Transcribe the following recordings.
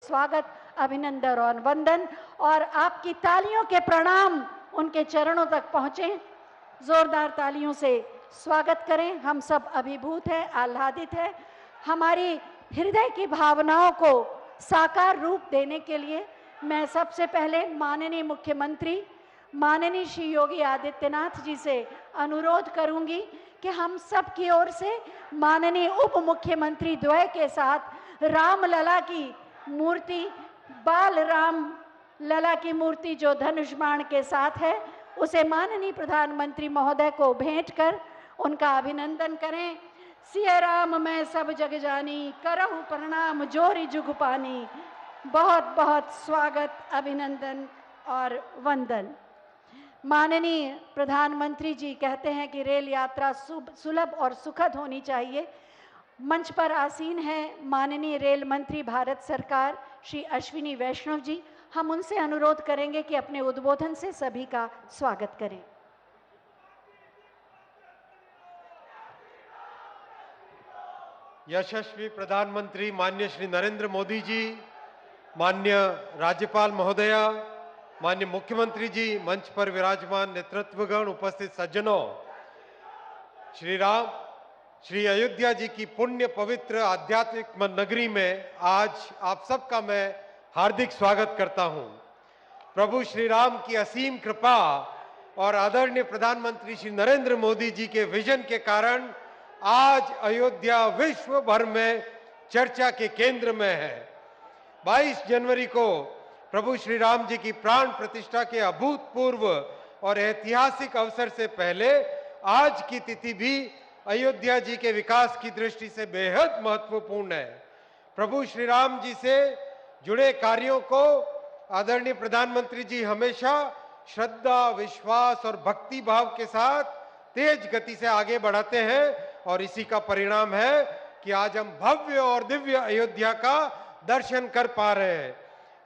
स्वागत, अभिनंदन और वंदन, और आपकी तालियों के प्रणाम उनके चरणों तक पहुंचे। जोरदार तालियों से स्वागत करें। हम सब अभिभूत हैं, आह्लादित हैं। हमारी हृदय की भावनाओं को साकार रूप देने के लिए मैं सबसे पहले माननीय मुख्यमंत्री माननीय श्री योगी आदित्यनाथ जी से अनुरोध करूंगी कि हम सब की ओर से माननीय उप मुख्यमंत्री द्वय के साथ रामलला की मूर्ति, बाल राम लला की मूर्ति जो धनुष बाण के साथ है, उसे माननीय प्रधानमंत्री महोदय को भेंट कर उनका अभिनंदन करें। सिया राम मैं सब जग जानी, करहु प्रणाम जोरी जुग पानी। बहुत बहुत स्वागत, अभिनंदन और वंदन। माननीय प्रधानमंत्री जी कहते हैं कि रेल यात्रा सुलभ और सुखद होनी चाहिए। मंच पर आसीन है माननीय रेल मंत्री भारत सरकार श्री अश्विनी वैष्णव जी। हम उनसे अनुरोध करेंगे कि अपने उद्बोधन से सभी का स्वागत करें। यशस्वी प्रधानमंत्री माननीय श्री नरेंद्र मोदी जी, माननीय राज्यपाल महोदया, माननीय मुख्यमंत्री जी, मंच पर विराजमान नेतृत्वगण, उपस्थित सज्जनों, श्री अयोध्या जी की पुण्य पवित्र आध्यात्मिक नगरी में आज आप सबका मैं हार्दिक स्वागत करता हूं। प्रभु श्री राम की असीम कृपा और आदरणीय प्रधानमंत्री श्री नरेंद्र मोदी जी के विजन के कारण आज अयोध्या विश्व भर में चर्चा के केंद्र में है। 22 जनवरी को प्रभु श्री राम जी की प्राण प्रतिष्ठा के अभूतपूर्व और ऐतिहासिक अवसर से पहले आज की तिथि भी अयोध्या जी के विकास की दृष्टि से बेहद महत्वपूर्ण है। प्रभु श्री राम जी से जुड़े कार्यों को आदरणीय प्रधानमंत्री जी हमेशा श्रद्धा, विश्वास और भक्ति भाव के साथ तेज गति से आगे बढ़ाते हैं और इसी का परिणाम है कि आज हम भव्य और दिव्य अयोध्या का दर्शन कर पा रहे हैं।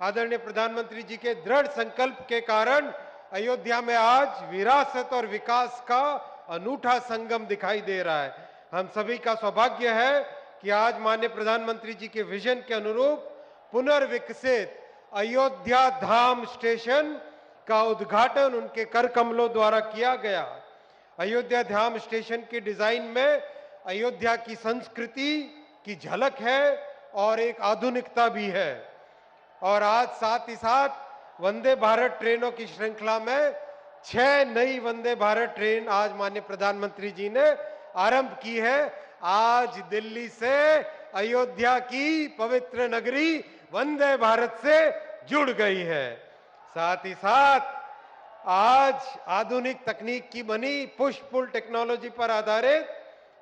आदरणीय प्रधानमंत्री जी के दृढ़ संकल्प के कारण अयोध्या में आज विरासत और विकास का अनूठा संगम दिखाई दे रहा है। हम सभी का सौभाग्य है कि आज माननीय प्रधानमंत्री जी के विजन के अनुरूप पुनर्विकसित अयोध्या धाम स्टेशन का उद्घाटन उनके कर कमलों द्वारा किया गया। अयोध्या धाम स्टेशन के डिजाइन में अयोध्या की संस्कृति की झलक है और एक आधुनिकता भी है। और आज साथ ही साथ वंदे भारत ट्रेनों की श्रृंखला में 6 नई वंदे भारत ट्रेन आज माननीय प्रधानमंत्री जी ने आरंभ की है। आज दिल्ली से अयोध्या की पवित्र नगरी वंदे भारत से जुड़ गई है। साथ ही साथ आज आधुनिक तकनीक की बनी पुश पुल टेक्नोलॉजी पर आधारित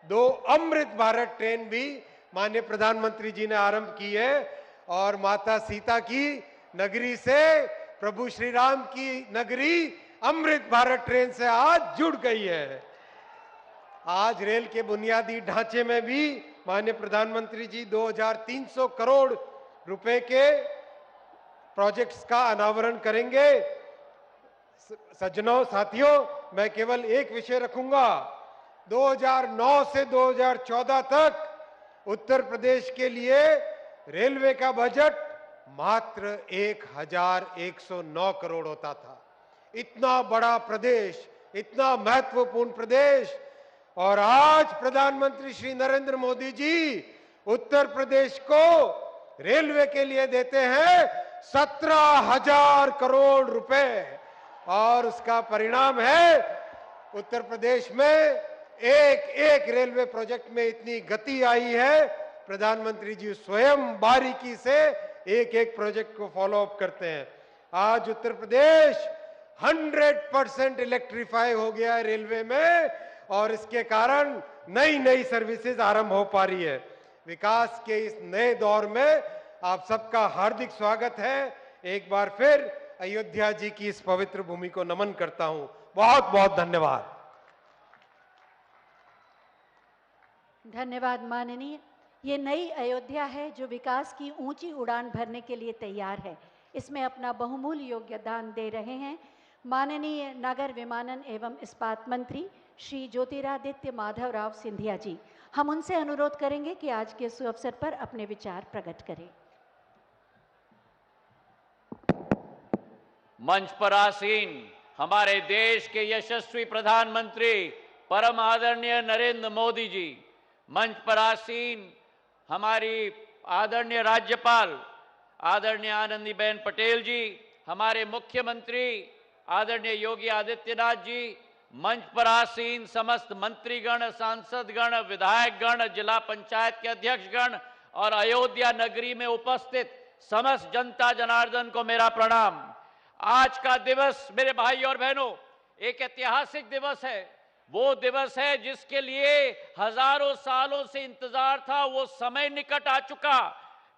2 अमृत भारत ट्रेन भी माननीय प्रधानमंत्री जी ने आरंभ की है और माता सीता की नगरी से प्रभु श्री राम की नगरी अमृत भारत ट्रेन से आज जुड़ गई है। आज रेल के बुनियादी ढांचे में भी माननीय प्रधानमंत्री जी 2300 करोड़ रुपए के प्रोजेक्ट्स का अनावरण करेंगे। सज्जनों, साथियों, मैं केवल एक विषय रखूंगा। 2009 से 2014 तक उत्तर प्रदेश के लिए रेलवे का बजट मात्र 1109 करोड़ होता था। इतना बड़ा प्रदेश, इतना महत्वपूर्ण प्रदेश, और आज प्रधानमंत्री श्री नरेंद्र मोदी जी उत्तर प्रदेश को रेलवे के लिए देते हैं 17,000 करोड़ रुपए, और उसका परिणाम है उत्तर प्रदेश में एक एक रेलवे प्रोजेक्ट में इतनी गति आई है। प्रधानमंत्री जी स्वयं बारीकी से एक एक प्रोजेक्ट को फॉलो अप करते हैं। आज उत्तर प्रदेश 100% इलेक्ट्रीफाई हो गया है रेलवे में, और इसके कारण नई नई सर्विसेज आरंभ हो पा रही है। विकास के इस नए दौर में आप सबका हार्दिक स्वागत है। एक बार फिर अयोध्या जी की इस पवित्र भूमि को नमन करता हूं। बहुत बहुत धन्यवाद। धन्यवाद माननीय। ये नई अयोध्या है जो विकास की ऊंची उड़ान भरने के लिए तैयार है। इसमें अपना बहुमूल्य योगदान दे रहे हैं माननीय नगर विमानन एवं इस्पात मंत्री श्री ज्योतिरादित्य माधव राव सिंधिया जी। हम उनसे अनुरोध करेंगे कि आज के इस अवसर पर अपने विचार प्रकट करें। मंच पर आसीन हमारे देश के यशस्वी प्रधानमंत्री परम आदरणीय नरेंद्र मोदी जी, मंच पर आसीन हमारी आदरणीय राज्यपाल आदरणीय आनंदीबेन पटेल जी, हमारे मुख्यमंत्री आदरणीय योगी आदित्यनाथ जी, मंच पर आसीन समस्त मंत्रीगण, सांसदगण, विधायकगण, जिला पंचायत के अध्यक्षगण और अयोध्या नगरी में उपस्थित समस्त जनता जनार्दन को मेरा प्रणाम। आज का दिवस मेरे भाई और बहनों एक ऐतिहासिक दिवस है। वो दिवस है जिसके लिए हजारों सालों से इंतजार था। वो समय निकट आ चुका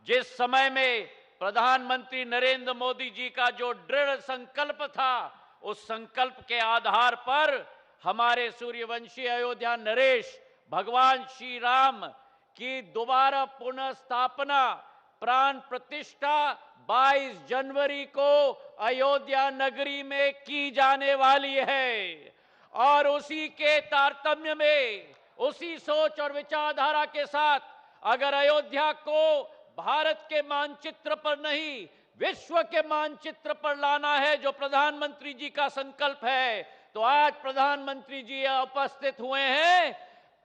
जिस समय में प्रधानमंत्री नरेंद्र मोदी जी का जो दृढ़ संकल्प था, उस संकल्प के आधार पर हमारे सूर्यवंशी अयोध्या नरेश भगवान श्री राम की दोबारा पुनः स्थापना प्राण प्रतिष्ठा 22 जनवरी को अयोध्या नगरी में की जाने वाली है। और उसी के तारतम्य में, उसी सोच और विचारधारा के साथ अगर अयोध्या को भारत के मानचित्र पर नहीं, विश्व के मानचित्र पर लाना है, जो प्रधानमंत्री जी का संकल्प है, तो आज प्रधानमंत्री जी उपस्थित हुए हैं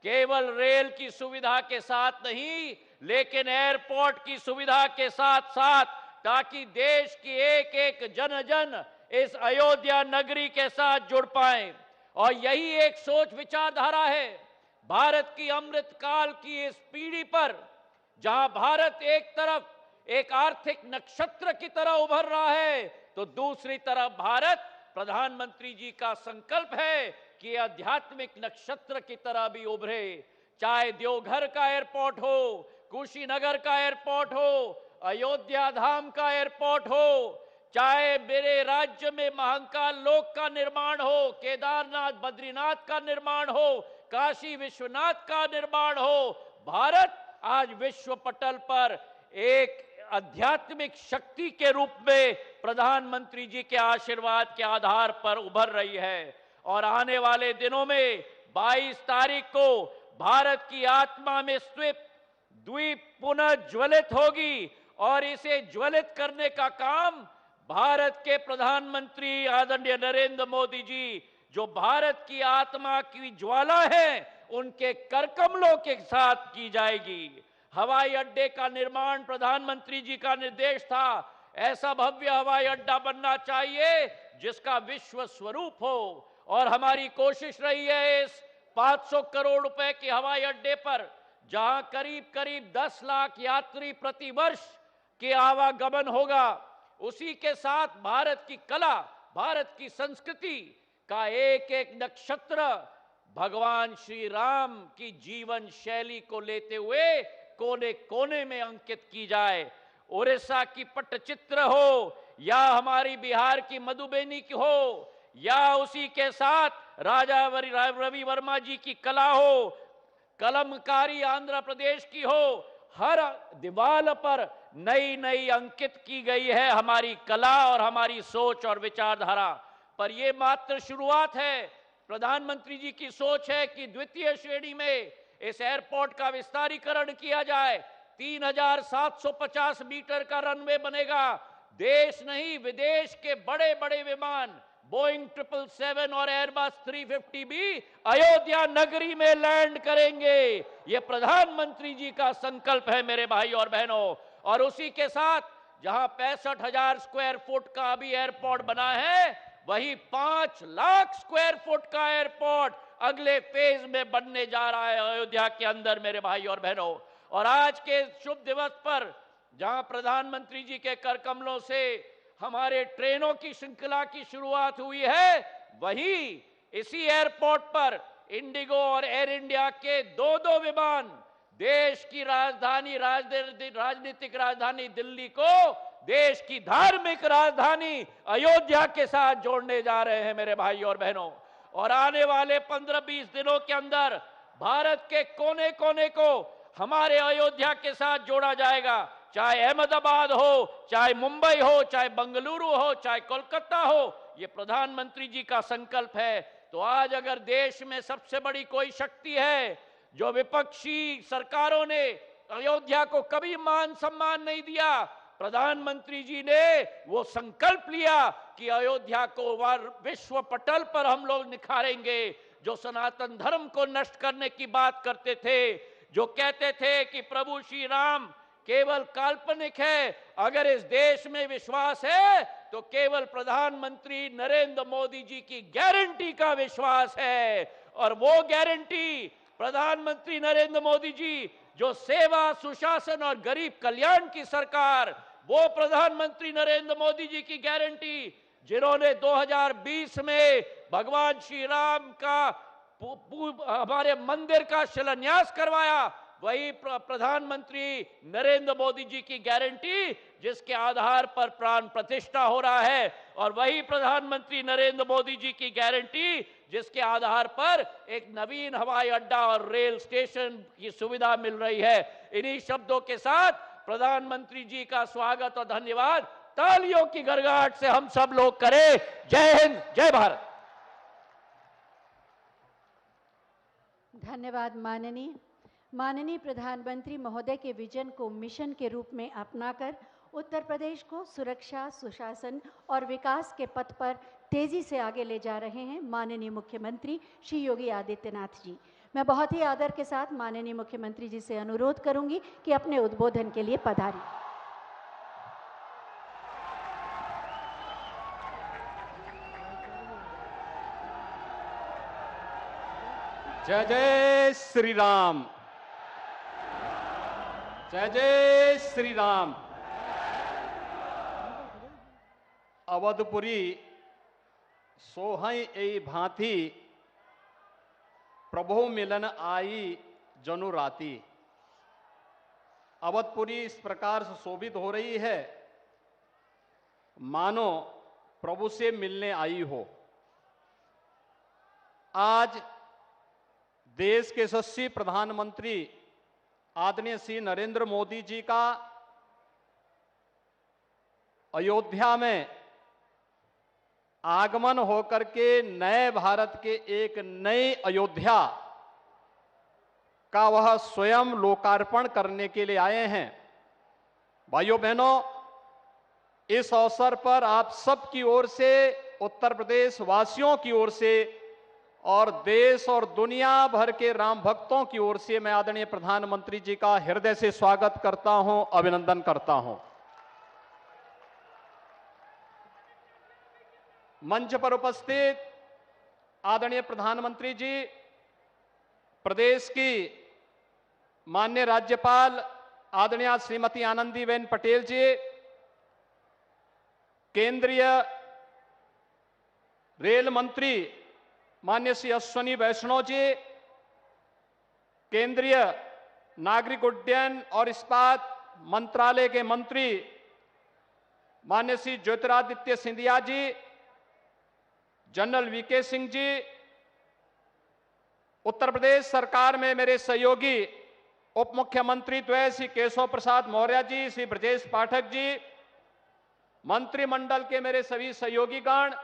केवल रेल की सुविधा के साथ नहीं, लेकिन एयरपोर्ट की सुविधा के साथ साथ, ताकि देश की एक एक जन जन इस अयोध्या नगरी के साथ जुड़ पाए। और यही एक सोच विचारधारा है भारत की अमृत काल की इस पीढ़ी पर, जहां भारत एक तरफ एक आर्थिक नक्षत्र की तरह उभर रहा है, तो दूसरी तरफ भारत प्रधानमंत्री जी का संकल्प है कि आध्यात्मिक नक्षत्र की तरह भी उभरे। चाहे देवघर का एयरपोर्ट हो, कुशीनगर का एयरपोर्ट हो, अयोध्या धाम का एयरपोर्ट हो, चाहे मेरे राज्य में महाकाल लोक का निर्माण हो, केदारनाथ बद्रीनाथ का निर्माण हो, काशी विश्वनाथ का निर्माण हो, भारत आज विश्व पटल पर एक आध्यात्मिक शक्ति के रूप में प्रधानमंत्री जी के आशीर्वाद के आधार पर उभर रही है। और आने वाले दिनों में 22 तारीख को भारत की आत्मा में स्थित द्वीप पुनः ज्वलित होगी और इसे ज्वलित करने का काम भारत के प्रधानमंत्री आदरणीय नरेंद्र मोदी जी, जो भारत की आत्मा की ज्वाला है, उनके करकमलों के साथ की जाएगी। हवाई अड्डे का निर्माण प्रधानमंत्री जी का निर्देश था। ऐसा भव्य हवाई अड्डा बनना चाहिए जिसका विश्व स्वरूप हो। और हमारी कोशिश रही है इस 500 करोड़ रुपए के हवाई अड्डे पर, जहां करीब करीब 10 लाख यात्री प्रति वर्ष के आवागमन होगा, उसी के साथ भारत की कला, भारत की संस्कृति का एक एक नक्षत्र भगवान श्री राम की जीवन शैली को लेते हुए कोने कोने में अंकित की जाए। उड़ीसा की पट्टचित्र हो या हमारी बिहार की मधुबनी की हो या उसी के साथ राजा रवि वर्मा जी की कला हो, कलमकारी आंध्र प्रदेश की हो, हर दीवार पर नई नई अंकित की गई है हमारी कला और हमारी सोच और विचारधारा। पर यह मात्र शुरुआत है। प्रधानमंत्री जी की सोच है कि द्वितीय श्रेणी में इस एयरपोर्ट का विस्तारीकरण किया जाए। 3750 मीटर का रनवे बनेगा। देश नहीं विदेश के बड़े बड़े विमान बोइंग 777 और एयरबस 350 भी अयोध्या नगरी में लैंड करेंगे। यह प्रधानमंत्री जी का संकल्प है मेरे भाई और बहनों। और उसी के साथ जहां 65,000 स्क्वायर फुट का अभी एयरपोर्ट बना है, वही 5 लाख स्क्वायर फुट का एयरपोर्ट अगले फेज में बनने जा रहा है अयोध्या के अंदर मेरे भाई और बहनों। और आज के शुभ दिवस पर जहां प्रधानमंत्री जी के करकमलों से हमारे ट्रेनों की श्रृंखला की शुरुआत हुई है, वही इसी एयरपोर्ट पर इंडिगो और एयर इंडिया के दो विमान देश की राजधानी राजनीतिक राजधानी दिल्ली को देश की धार्मिक राजधानी अयोध्या के साथ जोड़ने जा रहे हैं मेरे भाई और बहनों। और आने वाले 15-20 दिनों के अंदर भारत के कोने कोने को हमारे अयोध्या के साथ जोड़ा जाएगा। चाहे अहमदाबाद हो, चाहे मुंबई हो, चाहे बेंगलुरु हो, चाहे कोलकाता हो, ये प्रधानमंत्री जी का संकल्प है। तो आज अगर देश में सबसे बड़ी कोई शक्ति है, जो विपक्षी सरकारों ने अयोध्या को कभी मान सम्मान नहीं दिया, प्रधानमंत्री जी ने वो संकल्प लिया कि अयोध्या को विश्व पटल पर हम लोग निखारेंगे। जो सनातन धर्म को नष्ट करने की बात करते थे, जो कहते थे कि प्रभु श्री राम केवल काल्पनिक है, अगर इस देश में विश्वास है तो केवल प्रधानमंत्री नरेंद्र मोदी जी की गारंटी का विश्वास है। और वो गारंटी प्रधानमंत्री नरेंद्र मोदी जी, जो सेवा, सुशासन और गरीब कल्याण की सरकार, वो प्रधानमंत्री नरेंद्र मोदी जी की गारंटी, जिन्होंने 2020 में भगवान श्री राम का हमारे मंदिर का शिलान्यास करवाया, वही प्रधानमंत्री नरेंद्र मोदी जी की गारंटी जिसके आधार पर प्राण प्रतिष्ठा हो रहा है, और वही प्रधानमंत्री नरेंद्र मोदी जी की गारंटी जिसके आधार पर एक नवीन हवाई अड्डा और रेल स्टेशन की सुविधा मिल रही है। इन्हीं शब्दों के साथ प्रधानमंत्री जी का स्वागत और धन्यवाद तालियों की गड़गड़ाहट से हम सब लोग करें। जय हिंद, जय भारत। धन्यवाद माननीय प्रधानमंत्री महोदय के विजन को मिशन के रूप में अपनाकर उत्तर प्रदेश को सुरक्षा, सुशासन और विकास के पथ पर तेजी से आगे ले जा रहे हैं माननीय मुख्यमंत्री श्री योगी आदित्यनाथ जी। मैं बहुत ही आदर के साथ माननीय मुख्यमंत्री जी से अनुरोध करूंगी कि अपने उद्बोधन के लिए पधारें। जय जय श्री राम, जय जय श्री राम। अवधपुरी सोहई ए भांति प्रभु मिलन आई जनु राती। अवधपुरी इस प्रकार से शोभित हो रही है मानो प्रभु से मिलने आई हो। आज देश के यशस्वी प्रधानमंत्री आदरणीय श्री नरेंद्र मोदी जी का अयोध्या में आगमन होकर के नए भारत के एक नई अयोध्या का वह स्वयं लोकार्पण करने के लिए आए हैं। भाइयों बहनों, इस अवसर पर आप सब की ओर से, उत्तर प्रदेश वासियों की ओर से और देश और दुनिया भर के राम भक्तों की ओर से मैं आदरणीय प्रधानमंत्री जी का हृदय से स्वागत करता हूं, अभिनंदन करता हूं। मंच पर उपस्थित आदरणीय प्रधानमंत्री जी, प्रदेश की माननीय राज्यपाल आदरणीय श्रीमती आनंदीबेन पटेल जी, केंद्रीय रेल मंत्री माननीय श्री अश्विनी वैष्णव जी, केंद्रीय नागरिक उड्डयन और इस्पात मंत्रालय के मंत्री माननीय श्री ज्योतिरादित्य सिंधिया जी, जनरल वीके सिंह जी, उत्तर प्रदेश सरकार में मेरे सहयोगी उप मुख्यमंत्री द्वय श्री केशव प्रसाद मौर्य जी, श्री ब्रजेश पाठक जी, मंत्रिमंडल के मेरे सभी सहयोगीगण,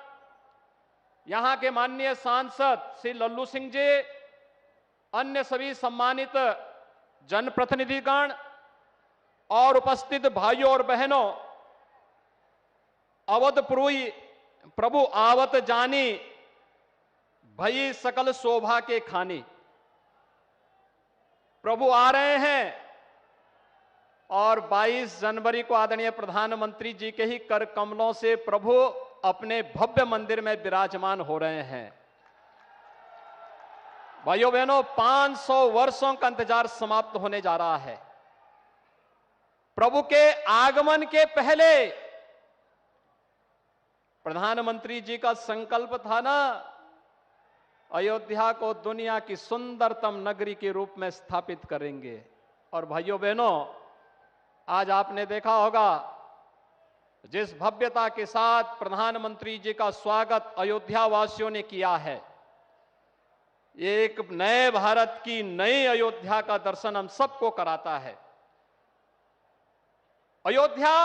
यहां के माननीय सांसद श्री लल्लू सिंह जी, अन्य सभी सम्मानित जनप्रतिनिधिगण और उपस्थित भाइयों और बहनों, अवधपुरी प्रभु आवत जानी, भई सकल शोभा के खानी। प्रभु आ रहे हैं और 22 जनवरी को आदरणीय प्रधानमंत्री जी के ही कर कमलों से प्रभु अपने भव्य मंदिर में विराजमान हो रहे हैं। भाइयों बहनों, 500 वर्षों का इंतजार समाप्त होने जा रहा है। प्रभु के आगमन के पहले प्रधानमंत्री जी का संकल्प था ना, अयोध्या को दुनिया की सुंदरतम नगरी के रूप में स्थापित करेंगे। और भाइयों बहनों, आज आपने देखा होगा जिस भव्यता के साथ प्रधानमंत्री जी का स्वागत अयोध्या वासियों ने किया है, ये एक नए भारत की नई अयोध्या का दर्शन हम सबको कराता है। अयोध्या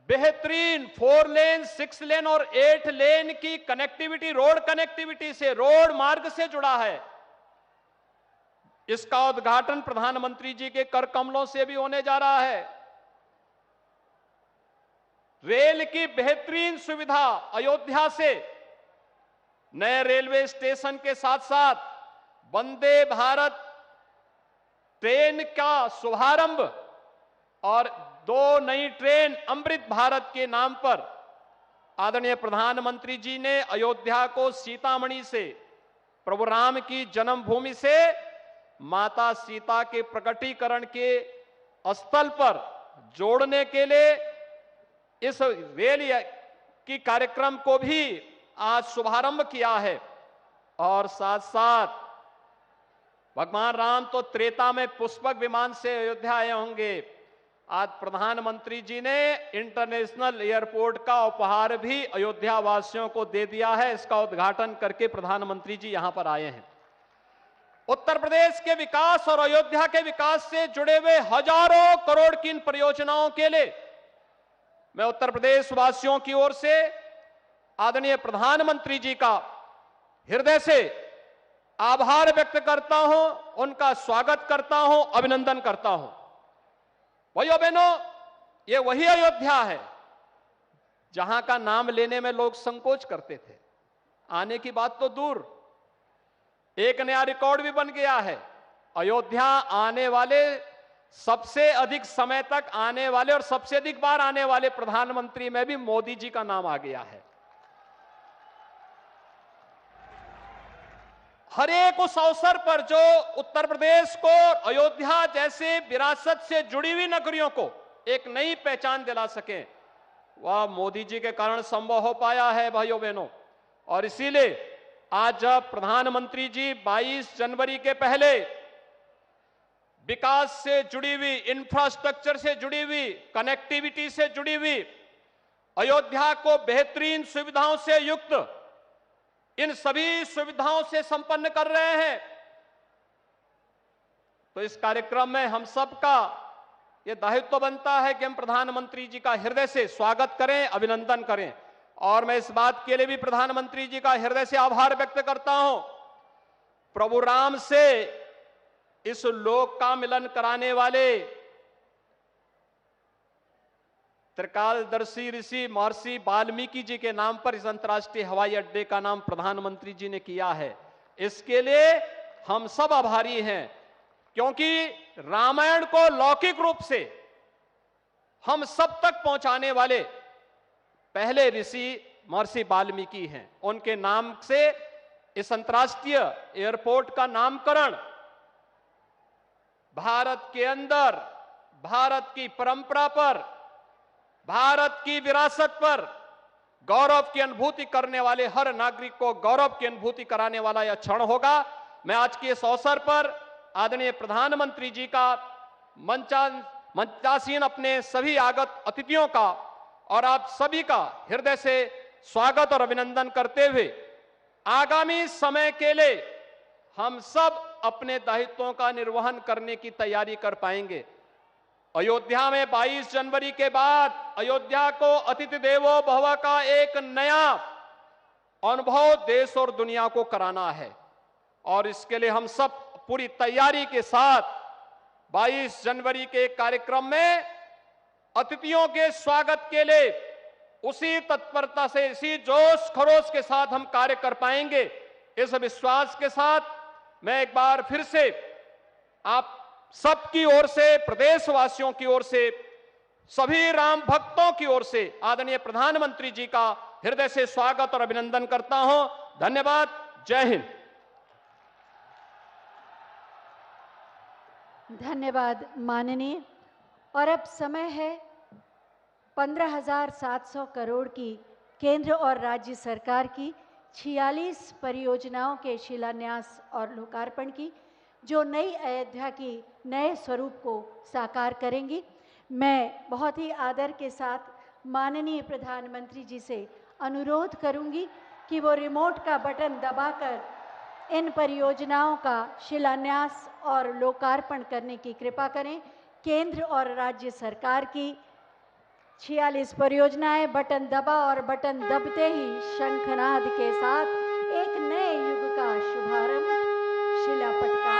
बेहतरीन 4 लेन, 6 लेन और 8 लेन की कनेक्टिविटी, रोड कनेक्टिविटी से, रोड मार्ग से जुड़ा है। इसका उद्घाटन प्रधानमंत्री जी के कर कमलों से भी होने जा रहा है। रेल की बेहतरीन सुविधा अयोध्या से नए रेलवे स्टेशन के साथ साथ वंदे भारत ट्रेन का शुभारंभ और 2 नई ट्रेन अमृत भारत के नाम पर आदरणीय प्रधानमंत्री जी ने अयोध्या को सीतामढ़ी से, प्रभु राम की जन्मभूमि से माता सीता के प्रकटीकरण के स्थल पर जोड़ने के लिए इस रेल की कार्यक्रम को भी आज शुभारंभ किया है। और साथ साथ भगवान राम तो त्रेता में पुष्पक विमान से अयोध्या आए होंगे, आज प्रधानमंत्री जी ने इंटरनेशनल एयरपोर्ट का उपहार भी अयोध्या वासियों को दे दिया है। इसका उद्घाटन करके प्रधानमंत्री जी यहां पर आए हैं। उत्तर प्रदेश के विकास और अयोध्या के विकास से जुड़े हुए हजारों करोड़ की इन परियोजनाओं के लिए मैं उत्तर प्रदेश वासियों की ओर से आदरणीय प्रधानमंत्री जी का हृदय से आभार व्यक्त करता हूं, उनका स्वागत करता हूं, अभिनंदन करता हूं। भाइयों बहनों, ये वही अयोध्या है जहां का नाम लेने में लोग संकोच करते थे। आने की बात तो दूर, एक नया रिकॉर्ड भी बन गया है। अयोध्या आने वाले, सबसे अधिक समय तक आने वाले और सबसे अधिक बार आने वाले प्रधानमंत्री में भी मोदी जी का नाम आ गया है। हर एक उस अवसर पर जो उत्तर प्रदेश को अयोध्या जैसे विरासत से जुड़ी हुई नगरियों को एक नई पहचान दिला सके, वह मोदी जी के कारण संभव हो पाया है भाइयों बहनों। और इसीलिए आज जब प्रधानमंत्री जी 22 जनवरी के पहले विकास से जुड़ी हुई, इंफ्रास्ट्रक्चर से जुड़ी हुई, कनेक्टिविटी से जुड़ी हुई अयोध्या को बेहतरीन सुविधाओं से युक्त, इन सभी सुविधाओं से संपन्न कर रहे हैं, तो इस कार्यक्रम में हम सबका यह दायित्व बनता है कि हम प्रधानमंत्री जी का हृदय से स्वागत करें, अभिनंदन करें। और मैं इस बात के लिए भी प्रधानमंत्री जी का हृदय से आभार व्यक्त करता हूं। प्रभु राम से इस लोक का मिलन कराने वाले त्रिकालदर्शी ऋषि महर्षि वाल्मीकि जी के नाम पर इस अंतर्राष्ट्रीय हवाई अड्डे का नाम प्रधानमंत्री जी ने किया है। इसके लिए हम सब आभारी हैं, क्योंकि रामायण को लौकिक रूप से हम सब तक पहुंचाने वाले पहले ऋषि महर्षि वाल्मीकि हैं। उनके नाम से इस अंतर्राष्ट्रीय एयरपोर्ट का नामकरण भारत के अंदर, भारत की परंपरा पर, भारत की विरासत पर गौरव की अनुभूति करने वाले हर नागरिक को गौरव की अनुभूति कराने वाला यह क्षण होगा। मैं आज के इस अवसर पर आदरणीय प्रधानमंत्री जी का, मंचासीन अपने सभी आगत अतिथियों का और आप सभी का हृदय से स्वागत और अभिनंदन करते हुए आगामी समय के लिए हम सब अपने दायित्वों का निर्वहन करने की तैयारी कर पाएंगे। अयोध्या में 22 जनवरी के बाद अयोध्या को अतिथि देवो भव का एक नया अनुभव देश और दुनिया को कराना है, और इसके लिए हम सब पूरी तैयारी के साथ 22 जनवरी के कार्यक्रम में अतिथियों के स्वागत के लिए उसी तत्परता से, इसी जोश खरोश के साथ हम कार्य कर पाएंगे। इस विश्वास के साथ मैं एक बार फिर से आप सबकी ओर से, प्रदेशवासियों की ओर से, सभी राम भक्तों की ओर से आदरणीय प्रधानमंत्री जी का हृदय से स्वागत और अभिनंदन करता हूं। धन्यवाद। जय हिंद। धन्यवाद माननीय। और अब समय है 15,700 करोड़ की केंद्र और राज्य सरकार की 46 परियोजनाओं के शिलान्यास और लोकार्पण की, जो नई अयोध्या की नए स्वरूप को साकार करेंगी। मैं बहुत ही आदर के साथ माननीय प्रधानमंत्री जी से अनुरोध करूंगी कि वो रिमोट का बटन दबाकर इन परियोजनाओं का शिलान्यास और लोकार्पण करने की कृपा करें। केंद्र और राज्य सरकार की 46 परियोजनाएं बटन दबा और बटन दबते ही शंखनाद के साथ एक नए युग का शुभारंभ, शिलापट का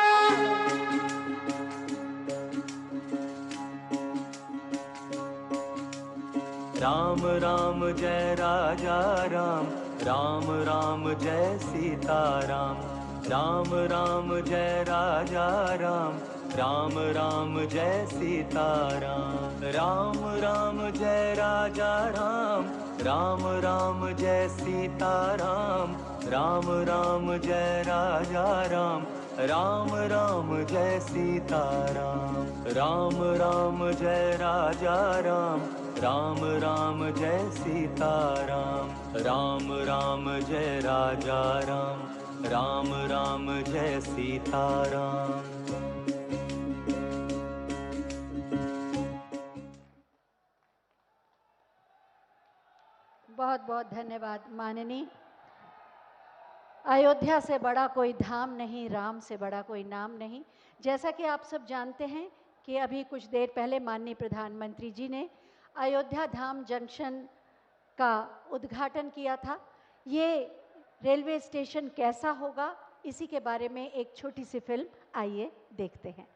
राम राम जय राजा राम, राम राम जय सीताराम। राम राम जय राजा राम, राम राम जय सीताराम। राम राम जय राजा राम, राम राम जय सीताराम। राम राम जय राजा राम, राम राम जय सीताराम। राम राम जय राजा राम, राम राम जय सीताराम। राम राम जय राजा राम, राम राम जय सीताराम। बहुत बहुत धन्यवाद माननीय। अयोध्या से बड़ा कोई धाम नहीं, राम से बड़ा कोई नाम नहीं। जैसा कि आप सब जानते हैं कि अभी कुछ देर पहले माननीय प्रधानमंत्री जी ने अयोध्या धाम जंक्शन का उद्घाटन किया था। ये रेलवे स्टेशन कैसा होगा, इसी के बारे में एक छोटी सी फिल्म आइए देखते हैं।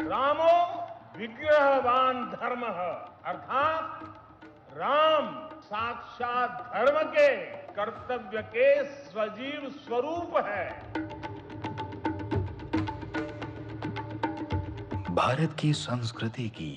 रामो विग्रहवान धर्म, अर्थात राम साक्षात धर्म के कर्तव्य के सजीव स्वरूप है। भारत की संस्कृति की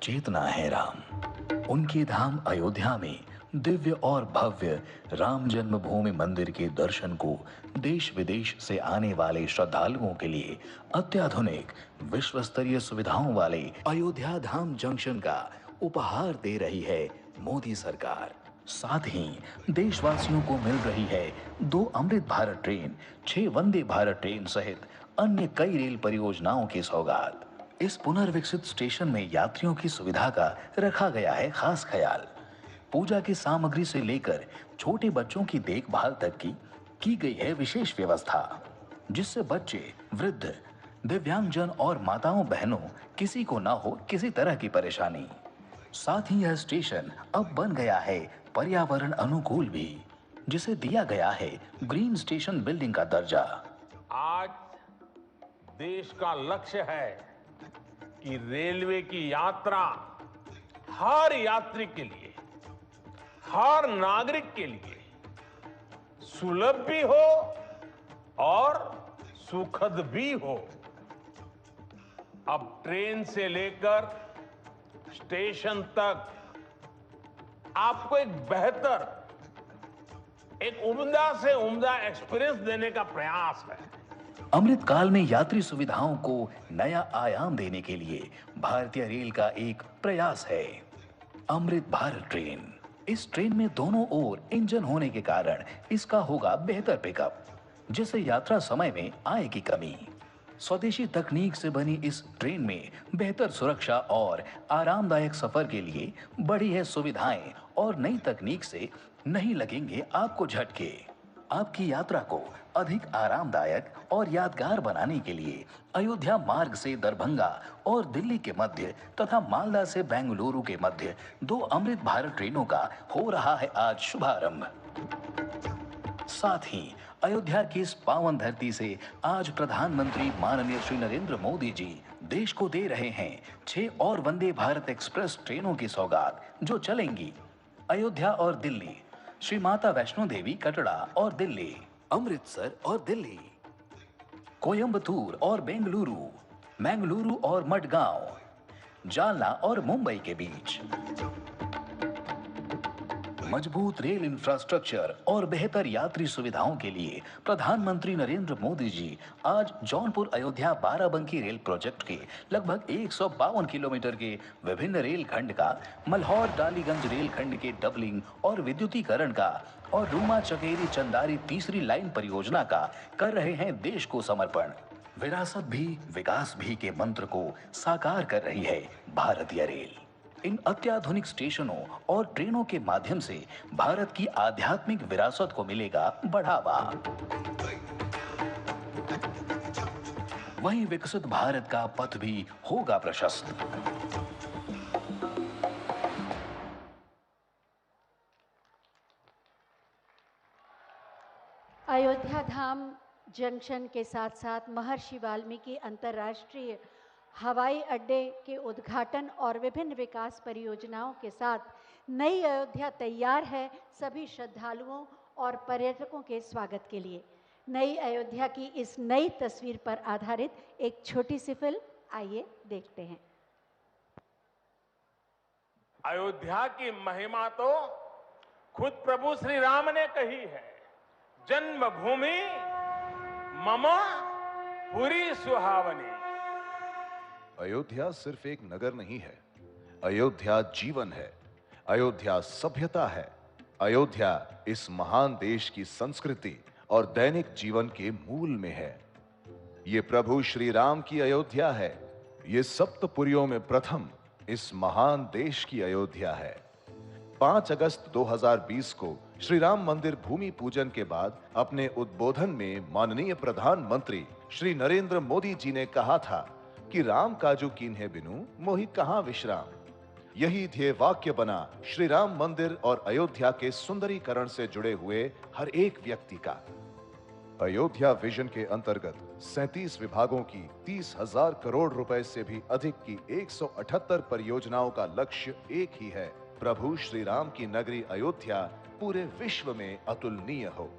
चेतना है राम। उनके धाम अयोध्या में दिव्य और भव्य राम जन्मभूमि मंदिर के दर्शन को देश विदेश से आने वाले श्रद्धालुओं के लिए अत्याधुनिक विश्व स्तरीय सुविधाओं वाले अयोध्या धाम जंक्शन का उपहार दे रही है मोदी सरकार। साथ ही देशवासियों को मिल रही है 2 अमृत भारत ट्रेन, 6 वंदे भारत ट्रेन सहित अन्य कई रेल परियोजनाओं की सौगात। इस पुनर्विकसित स्टेशन में यात्रियों की सुविधा का रखा गया है खास ख्याल। पूजा की सामग्री से लेकर छोटे बच्चों की देखभाल तक की गई है विशेष व्यवस्था, जिससे बच्चे, वृद्ध, दिव्यांगजन और माताओं बहनों किसी को ना हो किसी तरह की परेशानी। साथ ही यह स्टेशन अब बन गया है पर्यावरण अनुकूल भी, जिसे दिया गया है ग्रीन स्टेशन बिल्डिंग का दर्जा। आज देश का लक्ष्य है कि रेलवे की यात्रा हर यात्री के लिए, हर नागरिक के लिए सुलभ भी हो और सुखद भी हो। अब ट्रेन से लेकर स्टेशन तक आपको एक बेहतर, एक उम्दा से उम्दा एक्सपीरियंस देने का प्रयास है। अमृत काल में यात्री सुविधाओं को नया आयाम देने के लिए भारतीय रेल का एक प्रयास है अमृत भारत ट्रेन। इस ट्रेन में दोनों ओर इंजन होने के कारण इसका होगा बेहतर पिकअप, जिससे यात्रा समय में आएगी कमी। स्वदेशी तकनीक से बनी इस ट्रेन में बेहतर सुरक्षा और आरामदायक सफर के लिए बढ़ी है सुविधाएं और नई तकनीक से नहीं लगेंगे आपको झटके। आपकी यात्रा को अधिक आरामदायक और यादगार बनाने के लिए अयोध्या मार्ग से दरभंगा और दिल्ली के मध्य तथा मालदा से बेंगलुरु के मध्य 2 अमृत भारत ट्रेनों का हो रहा है आज शुभारंभ। साथ ही अयोध्या की इस पावन धरती से आज प्रधानमंत्री माननीय श्री नरेंद्र मोदी जी देश को दे रहे हैं 6 और वंदे भारत एक्सप्रेस ट्रेनों की सौगात, जो चलेंगी अयोध्या और दिल्ली, श्री माता वैष्णो देवी कटरा और दिल्ली, अमृतसर और दिल्ली, कोयंबटूर और बेंगलुरु, मंगलुरु और मडगांव, जालना और मुंबई के बीच। मजबूत रेल इंफ्रास्ट्रक्चर और बेहतर यात्री सुविधाओं के लिए प्रधानमंत्री नरेंद्र मोदी जी आज जौनपुर अयोध्या बाराबंकी रेल प्रोजेक्ट के लगभग 152 किलोमीटर के विभिन्न रेल खंड का, मल्हौर डालीगंज रेल खंड के डबलिंग और विद्युतीकरण का और रूमा चकेरी चंदारी तीसरी लाइन परियोजना का कर रहे हैं देश को समर्पण। विरासत भी विकास भी के मंत्र को साकार कर रही है भारतीय रेल। इन अत्याधुनिक स्टेशनों और ट्रेनों के माध्यम से भारत की आध्यात्मिक विरासत को मिलेगा बढ़ावा। वहीं विकसित भारत का पथ भी होगा प्रशस्त। अयोध्या धाम जंक्शन के साथ साथ महर्षि वाल्मीकि अंतर्राष्ट्रीय हवाई अड्डे के उद्घाटन और विभिन्न विकास परियोजनाओं के साथ नई अयोध्या तैयार है सभी श्रद्धालुओं और पर्यटकों के स्वागत के लिए। नई अयोध्या की इस नई तस्वीर पर आधारित एक छोटी सी फिल्म, आइए देखते हैं। अयोध्या की महिमा तो खुद प्रभु श्री राम ने कही है। जन्मभूमि मम पुरी सुहावनी। अयोध्या सिर्फ एक नगर नहीं है, अयोध्या जीवन है, अयोध्या सभ्यता है, अयोध्या इस महान देश की संस्कृति और दैनिक जीवन के मूल में है। ये प्रभु श्री राम की अयोध्या है, ये सप्तपुरियों में प्रथम इस महान देश की अयोध्या है। 5 अगस्त 2020 को श्री राम मंदिर भूमि पूजन के बाद अपने उद्बोधन में माननीय प्रधानमंत्री श्री नरेंद्र मोदी जी ने कहा था कि राम काजू कीन्हे बिनु मोहि कहां विश्राम। यही ध्येय वाक्य बना श्री राम मंदिर और अयोध्या के सुंदरीकरण से जुड़े हुए हर एक व्यक्ति का। अयोध्या विजन के अंतर्गत 37 विभागों की 30,000 करोड़ रुपए से भी अधिक की 178 परियोजनाओं का लक्ष्य एक ही है, प्रभु श्री राम की नगरी अयोध्या पूरे विश्व में अतुलनीय हो।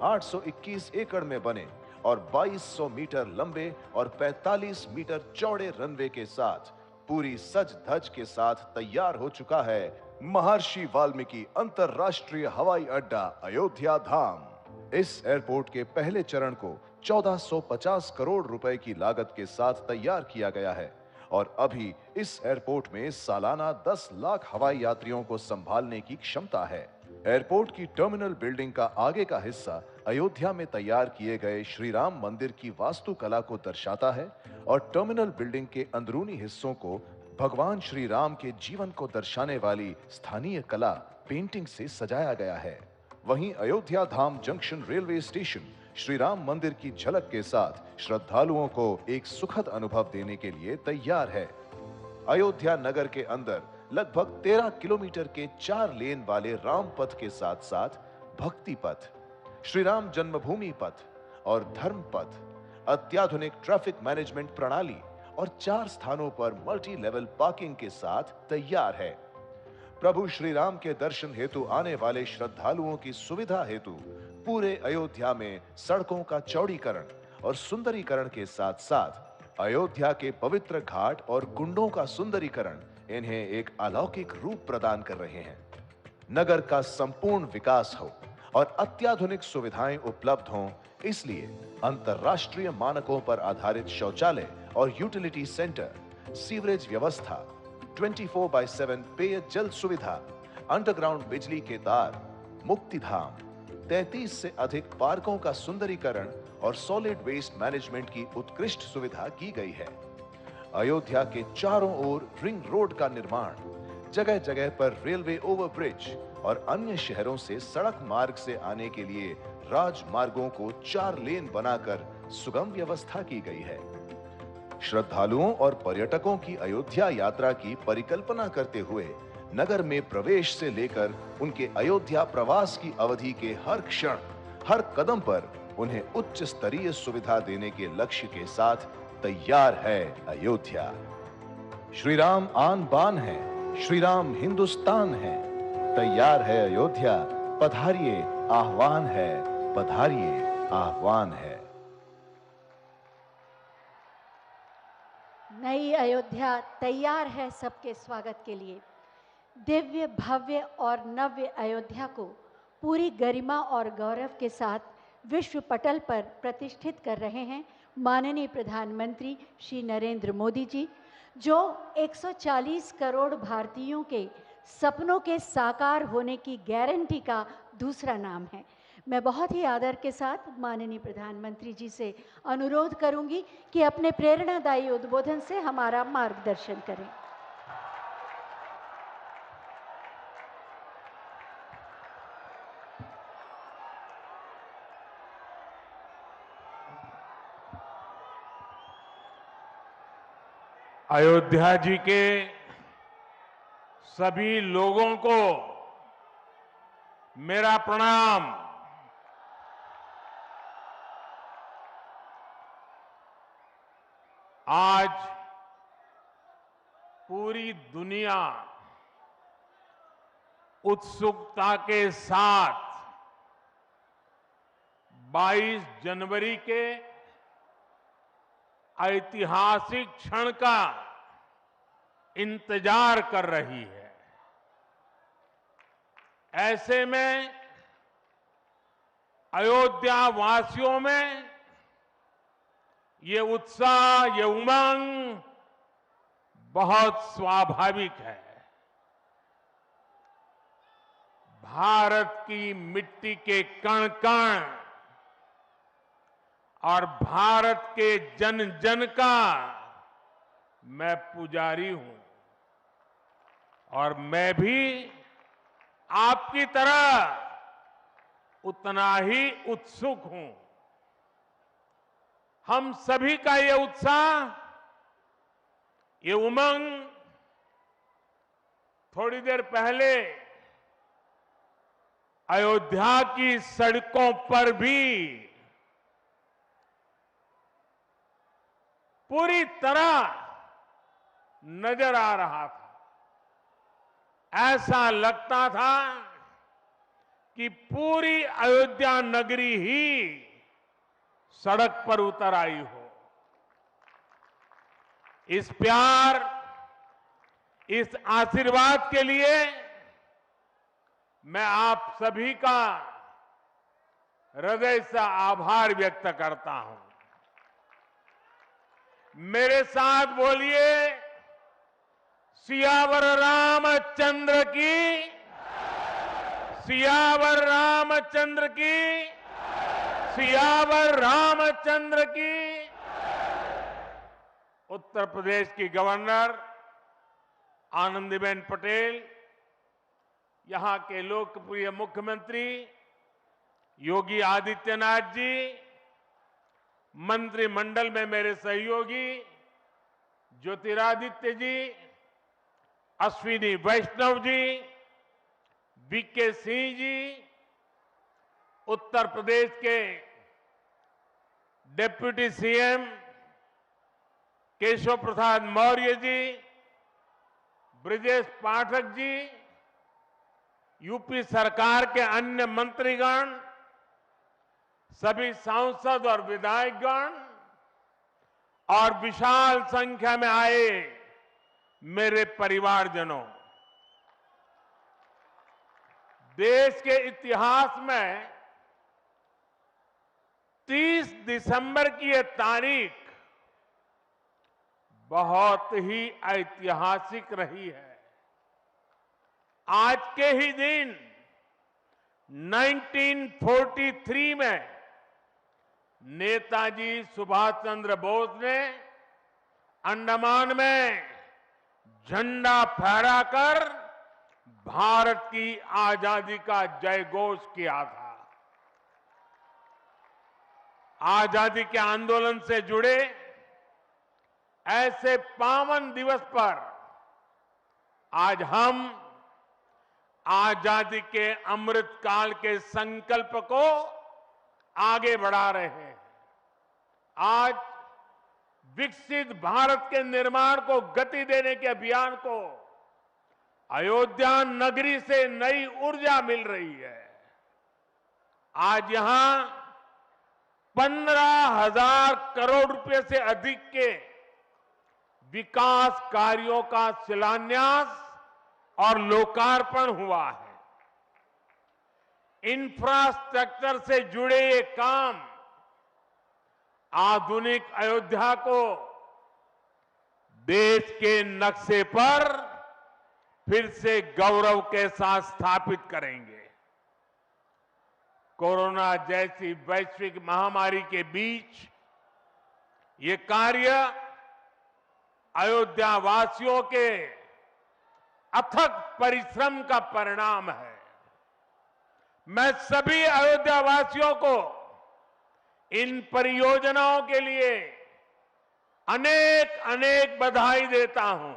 821 एकड़ में बने और 2200 मीटर लंबे और 45 मीटर चौड़े रनवे के साथ पूरी सज धज के साथ तैयार हो चुका है महर्षि वाल्मीकि अंतरराष्ट्रीय हवाई अड्डा अयोध्या धाम। इस एयरपोर्ट के पहले चरण को 1450 करोड़ रुपए की लागत के साथ तैयार किया गया है और अभी इस एयरपोर्ट में सालाना 10 लाख हवाई यात्रियों को संभालने की क्षमता है। एयरपोर्ट की टर्मिनल बिल्डिंग का आगे का हिस्सा अयोध्या में तैयार किए गए श्री राम मंदिर की वास्तुकला को दर्शाता है और टर्मिनल बिल्डिंग के अंदरूनी हिस्सों को भगवान श्री राम के जीवन को दर्शाने वाली स्थानीय कला पेंटिंग से सजाया गया है। वहीं Ayodhya Dham junction railway station Shri Ram मंदिर की झलक के साथ श्रद्धालुओं को एक सुखद अनुभव देने के लिए तैयार है। अयोध्या नगर के अंदर लगभग 13 किलोमीटर के 4 लेन वाले राम पथ के साथ साथ भक्ति पथ, श्री राम जन्मभूमि पथ और धर्म पथ, अत्याधुनिक ट्रैफिक मैनेजमेंट प्रणाली और 4 स्थानों पर मल्टी लेवल पार्किंग के साथ तैयार है। प्रभु श्री राम के दर्शन हेतु आने वाले श्रद्धालुओं की सुविधा हेतु पूरे अयोध्या में सड़कों का चौड़ीकरण और सुंदरीकरण के साथ साथ अयोध्या के पवित्र घाट और कुंडों का सुंदरीकरण इन्हें एक अलौकिक रूप प्रदान कर रहे हैं। नगर का संपूर्ण विकास हो और अत्याधुनिक सुविधाएं उपलब्ध हों, इसलिए अंतर्राष्ट्रीय मानकों पर आधारित शौचालय और यूटिलिटी सेंटर, सीवरेज व्यवस्था, 24/7 पेय जल सुविधा, अंडरग्राउंड बिजली के तार, मुक्तिधाम, 33 से अधिक पार्कों का सुंदरीकरण और सॉलिड वेस्ट मैनेजमेंट की उत्कृष्ट सुविधा की गई है। अयोध्या के चारों ओर रिंग रोड का निर्माण, जगह जगह पर रेलवे ओवरब्रिज और अन्य शहरों से सड़क मार्ग से आने के लिए राजमार्गों को 4 लेन बनाकर सुगम व्यवस्था की गई है। श्रद्धालुओं और पर्यटकों की अयोध्या यात्रा की परिकल्पना करते हुए नगर में प्रवेश से लेकर उनके अयोध्या प्रवास की अवधि के हर क्षण, हर कदम पर उन्हें उच्च स्तरीय सुविधा देने के लक्ष्य के साथ तैयार है अयोध्या। श्री राम आन बान है, श्री राम हिंदुस्तान है, तैयार है अयोध्या, पधारिए आह्वान है, पधारिए आह्वान है। नई अयोध्या तैयार है सबके स्वागत के लिए। दिव्य, भव्य और नव्य अयोध्या को पूरी गरिमा और गौरव के साथ विश्व पटल पर प्रतिष्ठित कर रहे हैं माननीय प्रधानमंत्री श्री नरेंद्र मोदी जी, जो 140 करोड़ भारतीयों के सपनों के साकार होने की गारंटी का दूसरा नाम है। मैं बहुत ही आदर के साथ माननीय प्रधानमंत्री जी से अनुरोध करूंगी कि अपने प्रेरणादायी उद्बोधन से हमारा मार्गदर्शन करें। अयोध्या जी के सभी लोगों को मेरा प्रणाम। आज पूरी दुनिया उत्सुकता के साथ 22 जनवरी के ऐतिहासिक क्षण का इंतजार कर रही है। ऐसे में अयोध्या वासियों में ये उत्साह, ये उमंग बहुत स्वाभाविक है। भारत की मिट्टी के कण कण और भारत के जन जन का मैं पुजारी हूं और मैं भी आपकी तरह उतना ही उत्सुक हूं। हम सभी का ये उत्साह, ये उमंग थोड़ी देर पहले अयोध्या की सड़कों पर भी पूरी तरह नजर आ रहा था। ऐसा लगता था कि पूरी अयोध्या नगरी ही सड़क पर उतर आई हो। इस प्यार, इस आशीर्वाद के लिए मैं आप सभी का हृदय से आभार व्यक्त करता हूं। मेरे साथ बोलिए, सियावर रामचंद्र की, सियावर रामचंद्र की, सियावर रामचंद्र की। उत्तर प्रदेश की गवर्नर आनंदीबेन पटेल, यहां के लोकप्रिय मुख्यमंत्री योगी आदित्यनाथ जी, मंत्रिमंडल में मेरे सहयोगी ज्योतिरादित्य जी, अश्विनी वैष्णव जी, वीके सिंह जी, उत्तर प्रदेश के deputy CM Keshav Prasad Maurya ji, Brajesh Pathak ji, UP सरकार के अन्य मंत्रीगण, सभी सांसद और विधायकगण और विशाल संख्या में आए मेरे परिवारजनों, देश के इतिहास में 30 दिसंबर की यह तारीख बहुत ही ऐतिहासिक रही है। आज के ही दिन 1943 में नेताजी सुभाष चंद्र बोस ने अंडमान में झंडा फहराकर भारत की आजादी का जयघोष किया था। आजादी के आंदोलन से जुड़े ऐसे पावन दिवस पर आज हम आजादी के अमृत काल के संकल्प को आगे बढ़ा रहे हैं। आज विकसित भारत के निर्माण को गति देने के अभियान को अयोध्या नगरी से नई ऊर्जा मिल रही है। आज यहां 15,000 करोड़ रुपए से अधिक के विकास कार्यों का शिलान्यास और लोकार्पण हुआ है। इंफ्रास्ट्रक्चर से जुड़े ये काम आधुनिक अयोध्या को देश के नक्शे पर फिर से गौरव के साथ स्थापित करेंगे। कोरोना जैसी वैश्विक महामारी के बीच ये कार्य अयोध्या वासियों के अथक परिश्रम का परिणाम है। मैं सभी अयोध्या वासियों को इन परियोजनाओं के लिए अनेक अनेक बधाई देता हूं।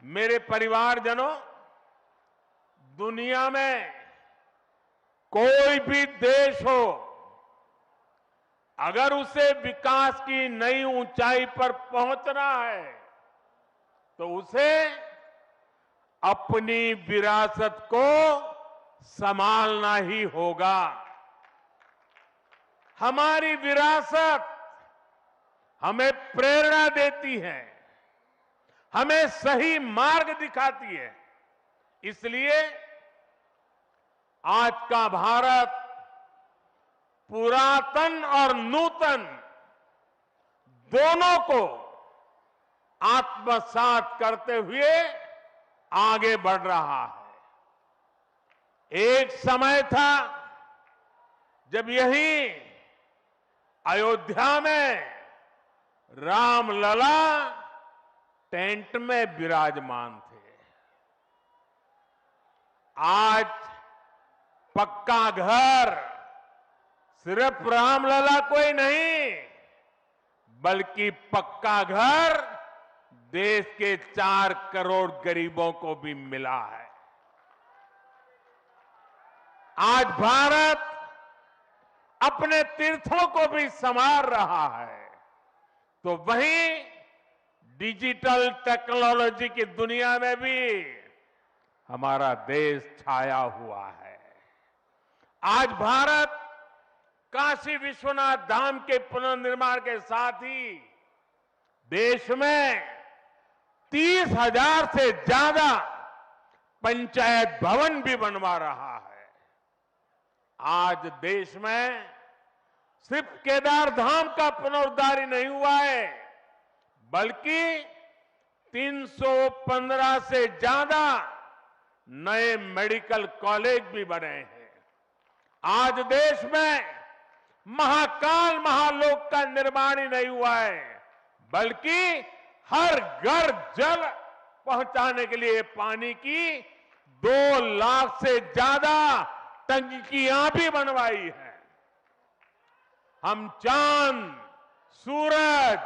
मेरे परिवारजनों, दुनिया में कोई भी देश हो, अगर उसे विकास की नई ऊंचाई पर पहुंचना है तो उसे अपनी विरासत को संभालना ही होगा। हमारी विरासत हमें प्रेरणा देती है, हमें सही मार्ग दिखाती है। इसलिए आज का भारत पुरातन और नूतन दोनों को आत्मसात करते हुए आगे बढ़ रहा है। एक समय था जब यही अयोध्या में रामलला टेंट में विराजमान थे। आज पक्का घर सिर्फ रामलला कोई नहीं, बल्कि पक्का घर देश के 4 करोड़ गरीबों को भी मिला है। आज भारत अपने तीर्थों को भी संवार रहा है, तो वहीं डिजिटल टेक्नोलॉजी की दुनिया में भी हमारा देश छाया हुआ है। आज भारत काशी विश्वनाथ धाम के पुनर्निर्माण के साथ ही देश में 30,000 से ज्यादा पंचायत भवन भी बनवा रहा है। आज देश में सिर्फ केदार धाम का पुनरुद्धार ही नहीं हुआ है, बल्कि 315 से ज्यादा नए मेडिकल कॉलेज भी बने हैं। आज देश में महाकाल महालोक का निर्माण ही नहीं हुआ है, बल्कि हर घर जल पहुंचाने के लिए पानी की 2 लाख से ज्यादा टंकियां भी बनवाई है। हम चांद, सूरज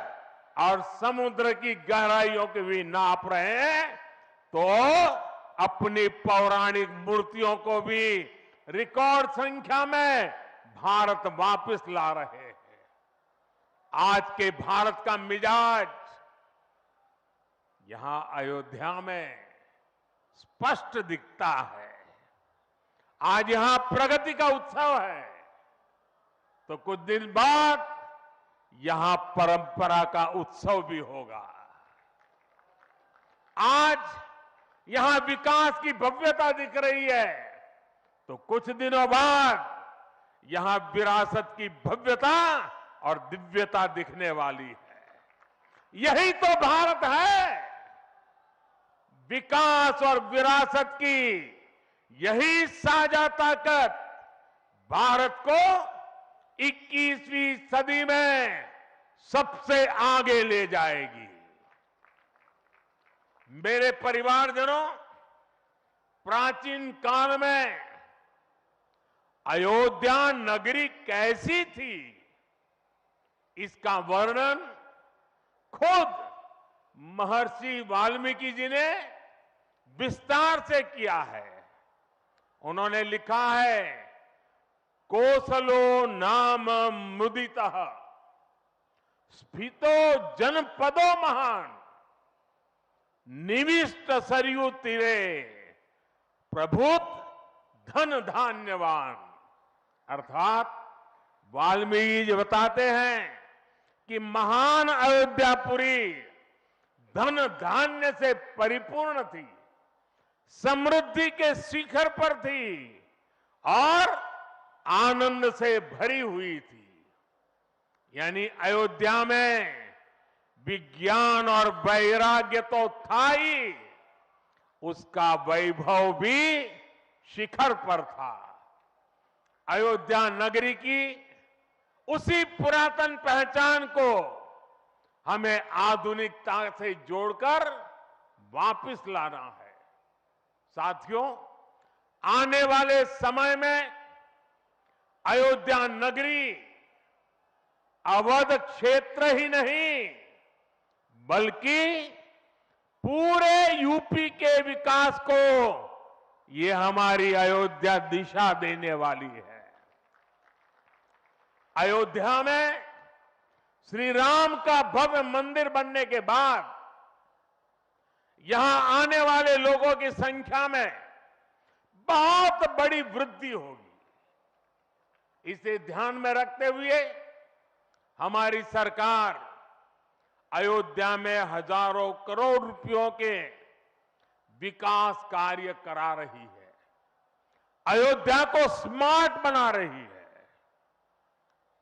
और समुद्र की गहराइयों के भी नाप रहे हैं, तो अपनी पौराणिक मूर्तियों को भी रिकॉर्ड संख्या में भारत वापस ला रहे हैं। आज के भारत का मिजाज यहां अयोध्या में स्पष्ट दिखता है। आज यहां प्रगति का उत्सव है, तो कुछ दिन बाद यहां परंपरा का उत्सव भी होगा। आज यहां विकास की भव्यता दिख रही है, तो कुछ दिनों बाद यहां विरासत की भव्यता और दिव्यता दिखने वाली है। यही तो भारत है। विकास और विरासत की यही साझा ताकत भारत को 21वीं सदी में सबसे आगे ले जाएगी। मेरे परिवारजनों, प्राचीन काल में अयोध्या नगरी कैसी थी, इसका वर्णन खुद महर्षि वाल्मीकि जी ने विस्तार से किया है। उन्होंने लिखा है, कोसलो नाम मुदितः स्फीतो जनपदो महान निविष्ट सरयू तीरे प्रभुत धन धान्यवान। अर्थात वाल्मीकि जी बताते हैं कि महान अयोध्यापुरी धन धान्य से परिपूर्ण थी, समृद्धि के शिखर पर थी और आनंद से भरी हुई थी। यानी अयोध्या में विज्ञान और वैराग्य तो था ही, उसका वैभव भी शिखर पर था। अयोध्या नगरी की उसी पुरातन पहचान को हमें आधुनिकता से जोड़कर वापस लाना है। साथियों, आने वाले समय में अयोध्या नगरी अवध क्षेत्र ही नहीं, बल्कि पूरे यूपी के विकास को ये हमारी अयोध्या दिशा देने वाली है। अयोध्या में श्री राम का भव्य मंदिर बनने के बाद यहां आने वाले लोगों की संख्या में बहुत बड़ी वृद्धि होगी। इसे ध्यान में रखते हुए हमारी सरकार अयोध्या में हजारों करोड़ रुपयों के विकास कार्य करा रही है, अयोध्या को स्मार्ट बना रही है।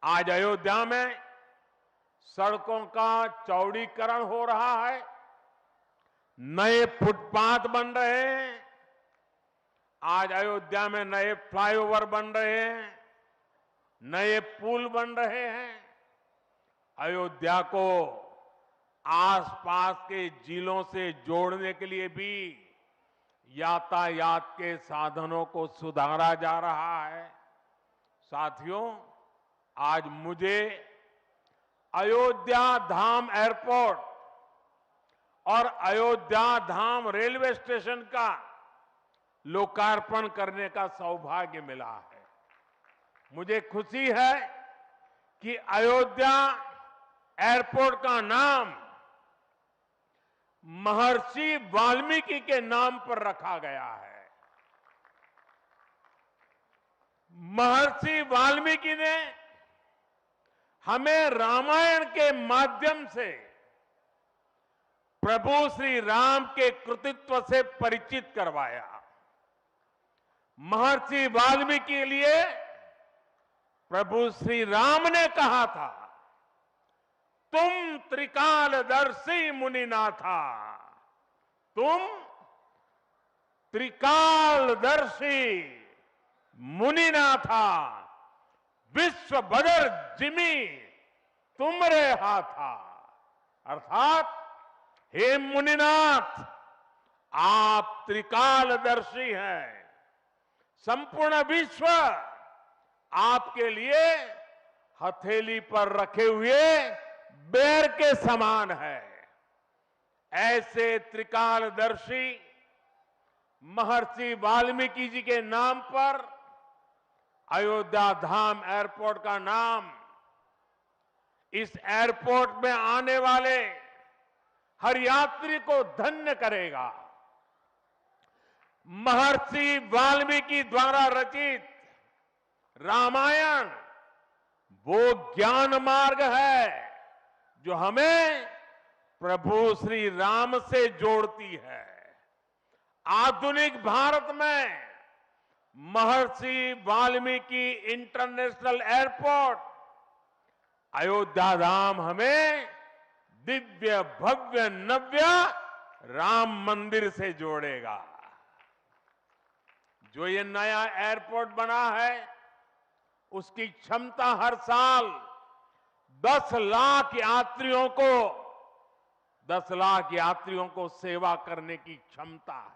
आज अयोध्या में सड़कों का चौड़ीकरण हो रहा है, नए फुटपाथ बन रहे हैं, आज अयोध्या में नए फ्लाईओवर बन रहे हैं, नए पुल बन रहे हैं। अयोध्या को आसपास के जिलों से जोड़ने के लिए भी यातायात के साधनों को सुधारा जा रहा है। साथियों, आज मुझे अयोध्या धाम एयरपोर्ट और अयोध्या धाम रेलवे स्टेशन का लोकार्पण करने का सौभाग्य मिला है। मुझे खुशी है कि अयोध्या एयरपोर्ट का नाम महर्षि वाल्मीकि के नाम पर रखा गया है। महर्षि वाल्मीकि ने हमें रामायण के माध्यम से प्रभु श्री राम के कृतित्व से परिचित करवाया। महर्षि वाल्मीकि के लिए प्रभु श्री राम ने कहा था, तुम त्रिकालदर्शी मुनिनाथा, तुम त्रिकालदर्शी मुनिनाथा, विश्व बदर जिमी तुमरे हाथा। अर्थात हे मुनिनाथ, आप त्रिकालदर्शी हैं, संपूर्ण विश्व आपके लिए हथेली पर रखे हुए बेर के समान है। ऐसे त्रिकालदर्शी महर्षि वाल्मीकि जी के नाम पर अयोध्या धाम एयरपोर्ट का नाम इस एयरपोर्ट में आने वाले हर यात्री को धन्य करेगा। महर्षि वाल्मीकि द्वारा रचित रामायण वो ज्ञान मार्ग है जो हमें प्रभु श्री राम से जोड़ती है। आधुनिक भारत में महर्षि वाल्मीकि इंटरनेशनल एयरपोर्ट अयोध्या धाम हमें दिव्य भव्य नव्य राम मंदिर से जोड़ेगा। जो ये नया एयरपोर्ट बना है उसकी क्षमता हर साल 10 लाख यात्रियों को सेवा करने की क्षमता है।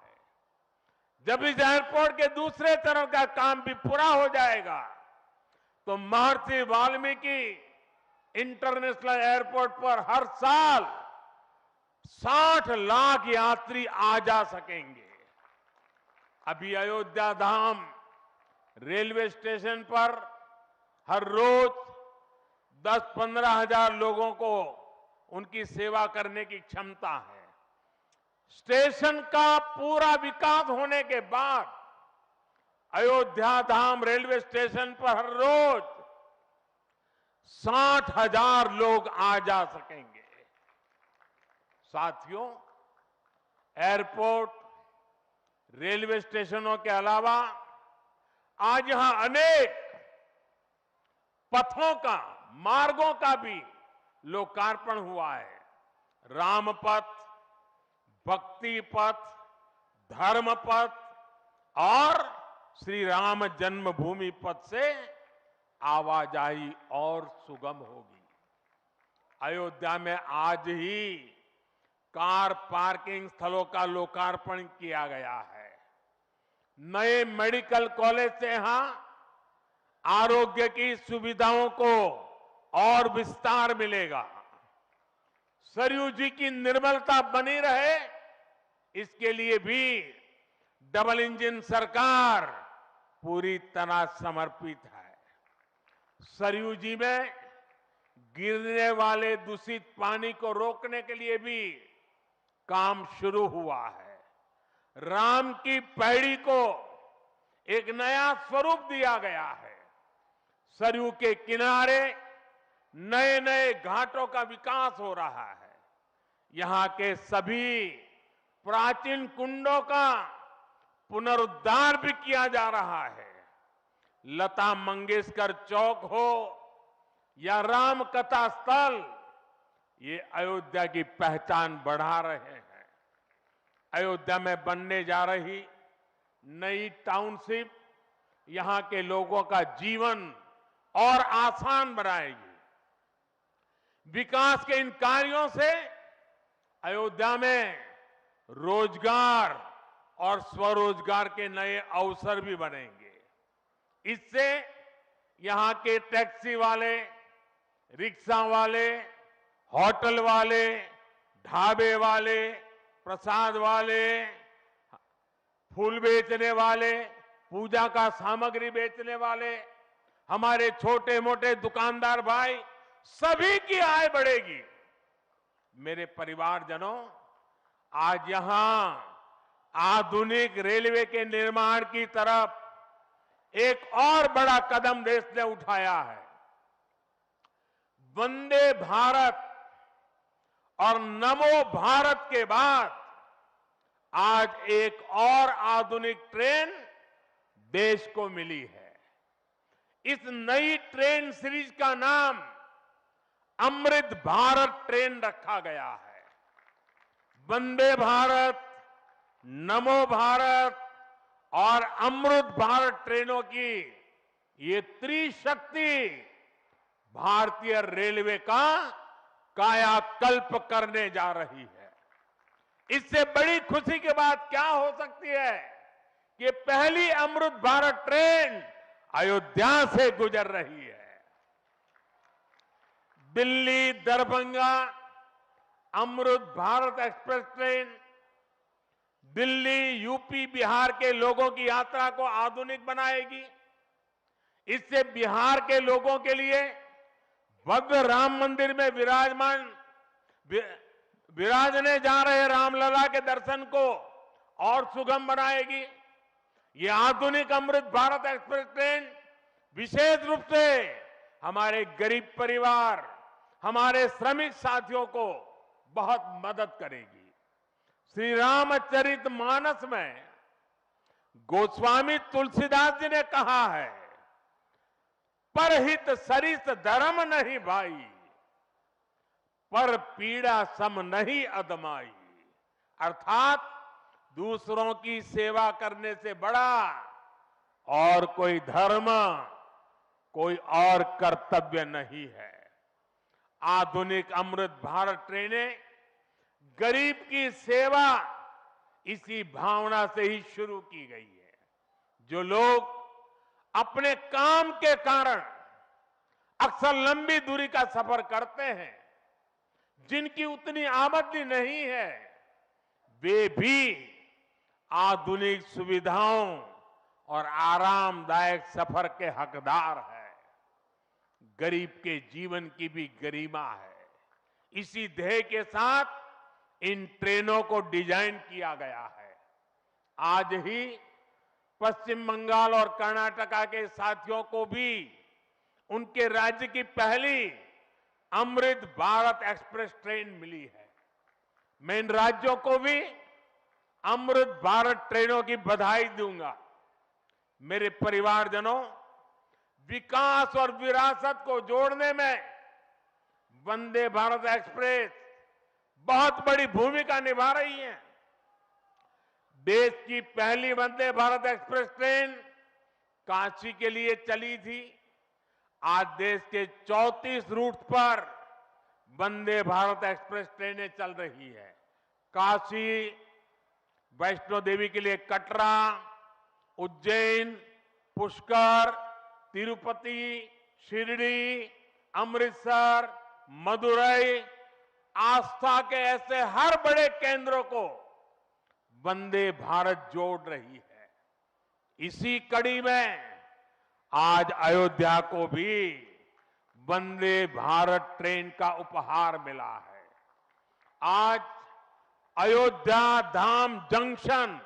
जब इस एयरपोर्ट के दूसरे चरण का काम भी पूरा हो जाएगा तो महर्षि वाल्मीकि इंटरनेशनल एयरपोर्ट पर हर साल 60 लाख यात्री आ जा सकेंगे। अभी अयोध्या धाम रेलवे स्टेशन पर हर रोज 10-15 हजार लोगों को उनकी सेवा करने की क्षमता है। स्टेशन का पूरा विकास होने के बाद अयोध्या धाम रेलवे स्टेशन पर हर रोज 60,000 लोग आ जा सकेंगे। साथियों, एयरपोर्ट, रेलवे स्टेशनों के अलावा आज यहां अनेक पथों का, मार्गों का भी लोकार्पण हुआ है। राम पथ, भक्ति पथ, धर्म पथ और श्री राम जन्मभूमि पथ से आवाजाही और सुगम होगी। अयोध्या में आज ही कार पार्किंग स्थलों का लोकार्पण किया गया है। नए मेडिकल कॉलेज से यहां आरोग्य की सुविधाओं को और विस्तार मिलेगा। सरयू जी की निर्मलता बनी रहे, इसके लिए भी डबल इंजन सरकार पूरी तरह समर्पित है। सरयू जी में गिरने वाले दूषित पानी को रोकने के लिए भी काम शुरू हुआ है। राम की पैड़ी को एक नया स्वरूप दिया गया है। सरयू के किनारे नए नए घाटों का विकास हो रहा है। यहां के सभी प्राचीन कुंडों का पुनरुद्धार भी किया जा रहा है। लता मंगेशकर चौक हो या राम कथा स्थल, ये अयोध्या की पहचान बढ़ा रहे हैं। अयोध्या में बनने जा रही नई टाउनशिप यहां के लोगों का जीवन और आसान बनाएगी। विकास के इन कार्यों से अयोध्या में रोजगार और स्वरोजगार के नए अवसर भी बनेंगे। इससे यहां के टैक्सी वाले, रिक्शा वाले, होटल वाले, ढाबे वाले, प्रसाद वाले, फूल बेचने वाले, पूजा का सामग्री बेचने वाले, हमारे छोटे मोटे दुकानदार भाई, सभी की आय बढ़ेगी। मेरे परिवारजनों, आज यहां आधुनिक रेलवे के निर्माण की तरफ एक और बड़ा कदम देश ने उठाया है। वंदे भारत और नमो भारत के बाद आज एक और आधुनिक ट्रेन देश को मिली है। इस नई ट्रेन सीरीज का नाम अमृत भारत ट्रेन रखा गया है। वंदे भारत, नमो भारत और अमृत भारत ट्रेनों की ये त्रिशक्ति भारतीय रेलवे का कायाकल्प करने जा रही है। इससे बड़ी खुशी की बात क्या हो सकती है कि पहली अमृत भारत ट्रेन अयोध्या से गुजर रही है। Delhi Darbhanga Amrit Bharat express train Delhi, UP, Bihar के लोगों की यात्रा को आधुनिक बनाएगी। इससे बिहार के लोगों के लिए भव्य राम मंदिर में विराजने जा रहे रामलला के दर्शन को और सुगम बनाएगी। ये आधुनिक अमृत भारत एक्सप्रेस ट्रेन विशेष रूप से हमारे गरीब परिवार, हमारे श्रमिक साथियों को बहुत मदद करेगी। श्री रामचरित मानस में गोस्वामी तुलसीदास जी ने कहा है, परहित सरिस धर्म नहीं भाई, पर पीड़ा सम नहीं अदमाई। अर्थात दूसरों की सेवा करने से बड़ा और कोई धर्म, कोई और कर्तव्य नहीं है। आधुनिक अमृत भारत ट्रेनें गरीब की सेवा इसी भावना से ही शुरू की गई है। जो लोग अपने काम के कारण अक्सर लंबी दूरी का सफर करते हैं, जिनकी उतनी आमदनी नहीं है, वे भी आधुनिक सुविधाओं और आरामदायक सफर के हकदार हैं। गरीब के जीवन की भी गरिमा है। इसी ध्येय के साथ इन ट्रेनों को डिजाइन किया गया है। आज ही पश्चिम बंगाल और कर्नाटका के साथियों को भी उनके राज्य की पहली अमृत भारत एक्सप्रेस ट्रेन मिली है। मैं इन राज्यों को भी अमृत भारत ट्रेनों की बधाई दूंगा। मेरे परिवारजनों, विकास और विरासत को जोड़ने में वंदे भारत एक्सप्रेस बहुत बड़ी भूमिका निभा रही है। देश की पहली वंदे भारत एक्सप्रेस ट्रेन काशी के लिए चली थी। आज देश के 34 रूट पर वंदे भारत एक्सप्रेस ट्रेनें चल रही है। काशी, वैष्णो देवी के लिए कटरा, उज्जैन, पुष्कर, तिरुपति, शिरडी, अमृतसर, मदुरई, आस्था के ऐसे हर बड़े केंद्रों को वंदे भारत जोड़ रही है। इसी कड़ी में आज अयोध्या को भी वंदे भारत ट्रेन का उपहार मिला है। आज अयोध्या धाम जंक्शन,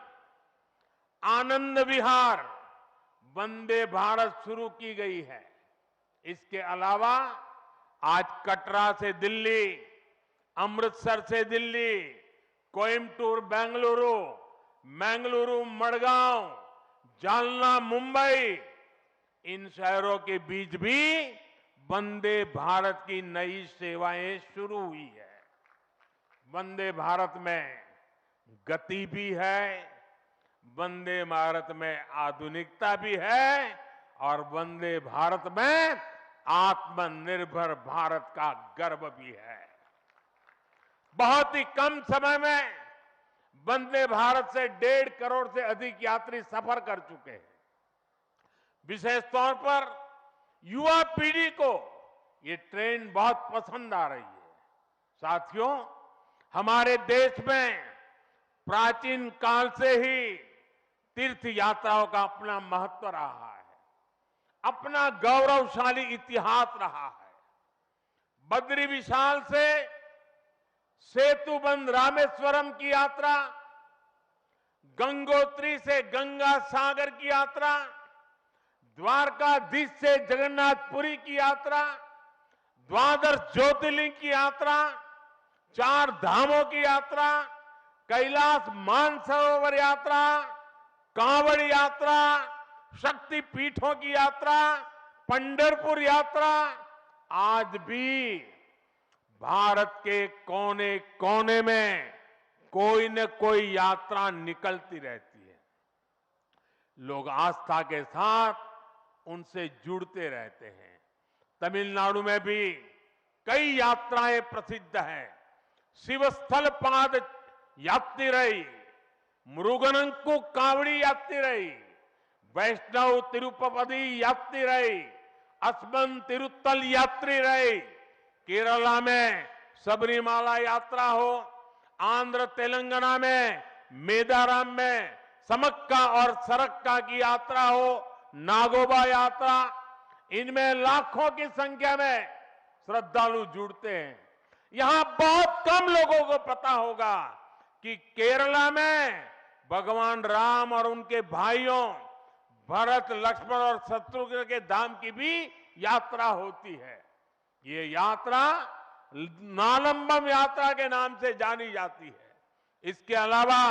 आनंद विहार वंदे भारत शुरू की गई है। इसके अलावा आज कटरा से दिल्ली, अमृतसर से दिल्ली, कोयम्बटूर बेंगलुरु, मंगलुरु मडगांव, जालना मुंबई, इन शहरों के बीच भी वंदे भारत की नई सेवाएं शुरू हुई है। वंदे भारत में गति भी है, वंदे भारत में आधुनिकता भी है और वंदे भारत में आत्मनिर्भर भारत का गर्व भी है। बहुत ही कम समय में वंदे भारत से 1.5 करोड़ से अधिक यात्री सफर कर चुके हैं। विशेष तौर पर युवा पीढ़ी को ये ट्रेन बहुत पसंद आ रही है। साथियों, हमारे देश में प्राचीन काल से ही तीर्थ यात्राओं का अपना महत्व रहा है, अपना गौरवशाली इतिहास रहा है। बद्री विशाल से सेतुबंध रामेश्वरम की यात्रा, गंगोत्री से गंगा सागर की यात्रा, द्वारकाधीश से जगन्नाथपुरी की यात्रा, द्वादश ज्योतिर्लिंग की यात्रा, 4 धामों की यात्रा, कैलाश मानसरोवर यात्रा, कांवड़ यात्रा, शक्ति पीठों की यात्रा, पंढरपुर यात्रा, आज भी भारत के कोने कोने में कोई न कोई यात्रा निकलती रहती है। लोग आस्था के साथ उनसे जुड़ते रहते हैं। तमिलनाडु में भी कई यात्राएं प्रसिद्ध हैं। शिवस्थल पाद यात्रिरई, मुरुगनंकु कावड़ी यात्रिरई, वैष्णव तिरुपति यात्रिरई, अस्मन तिरुत्तल यात्रिरई, केरला में सबरीमाला यात्रा हो, आंध्र तेलंगाना में मेदाराम में समक्का और सरक्का की यात्रा हो, नागोबा यात्रा, इनमें लाखों की संख्या में श्रद्धालु जुड़ते हैं। यहां बहुत कम लोगों को पता होगा कि केरला में भगवान राम और उनके भाइयों भरत, लक्ष्मण और शत्रुघ्न के धाम की भी यात्रा होती है। ये यात्रा नालंबम यात्रा के नाम से जानी जाती है। इसके अलावा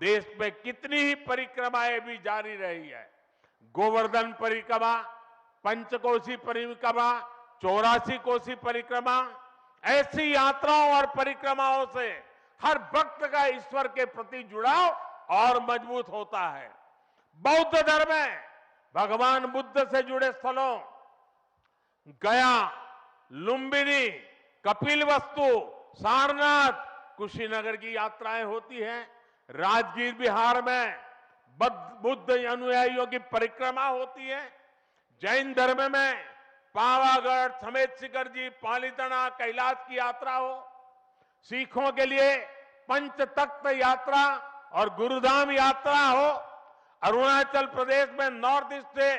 देश में कितनी ही परिक्रमाएं भी जारी रही है। गोवर्धन परिक्रमा, पंचकोशी परिक्रमा, 84 कोसी परिक्रमा, ऐसी यात्राओं और परिक्रमाओं से हर भक्त का ईश्वर के प्रति जुड़ाव और मजबूत होता है। बौद्ध धर्म में भगवान बुद्ध से जुड़े स्थलों गया, लुम्बिनी, कपिलवस्तु, सारनाथ, कुशीनगर की यात्राएं होती हैं। राजगीर बिहार में बुद्ध अनुयायियों की परिक्रमा होती है। जैन धर्म में पावागढ़, समेत शिखर जी, पालीताना, कैलाश की यात्रा हो। सिखों के लिए पंच तख्त यात्रा और गुरुधाम यात्रा हो। अरुणाचल प्रदेश में नॉर्थ ईस्ट से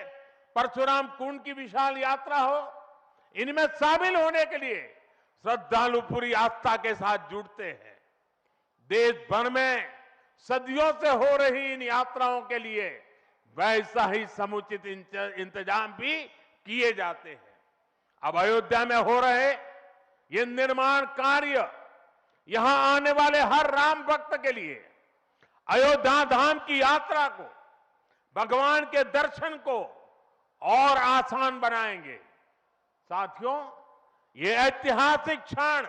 परशुराम कुंड की विशाल यात्रा हो। इनमें शामिल होने के लिए श्रद्धालु पूरी आस्था के साथ जुड़ते हैं। देश भर में सदियों से हो रही इन यात्राओं के लिए वैसा ही समुचित इंतजाम भी किए जाते हैं। अब अयोध्या में हो रहे ये निर्माण कार्य यहां आने वाले हर राम भक्त के लिए अयोध्या धाम की यात्रा को, भगवान के दर्शन को और आसान बनाएंगे। साथियों, ये ऐतिहासिक क्षण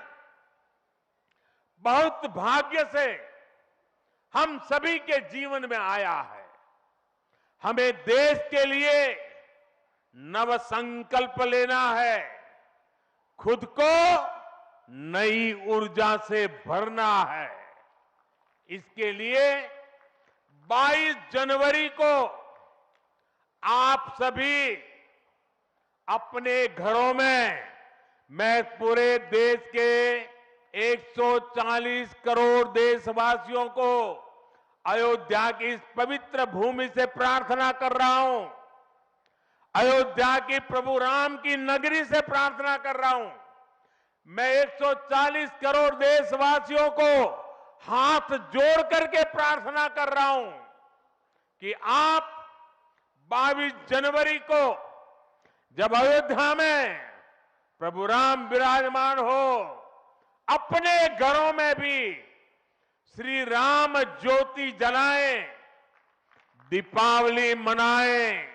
बहुत भाग्य से हम सभी के जीवन में आया है। हमें देश के लिए नव संकल्प लेना है, खुद को नई ऊर्जा से भरना है। इसके लिए 22 जनवरी को आप सभी अपने घरों में, मैं पूरे देश के 140 करोड़ देशवासियों को अयोध्या की इस पवित्र भूमि से प्रार्थना कर रहा हूं, अयोध्या की प्रभु राम की नगरी से प्रार्थना कर रहा हूं। मैं 140 करोड़ देशवासियों को हाथ जोड़ करके प्रार्थना कर रहा हूं कि आप 22 जनवरी को जब अयोध्या में प्रभु राम विराजमान हो, अपने घरों में भी श्री राम ज्योति जलाएं, दीपावली मनाएं।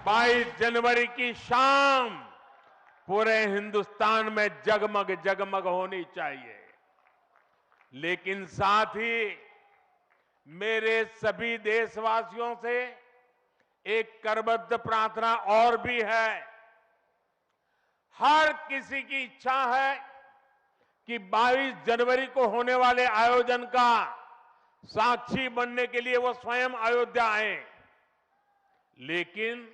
22 जनवरी की शाम पूरे हिंदुस्तान में जगमग जगमग होनी चाहिए। लेकिन साथ ही मेरे सभी देशवासियों से एक करबद्ध प्रार्थना और भी है। हर किसी की इच्छा है कि 22 जनवरी को होने वाले आयोजन का साक्षी बनने के लिए वो स्वयं अयोध्या आए। लेकिन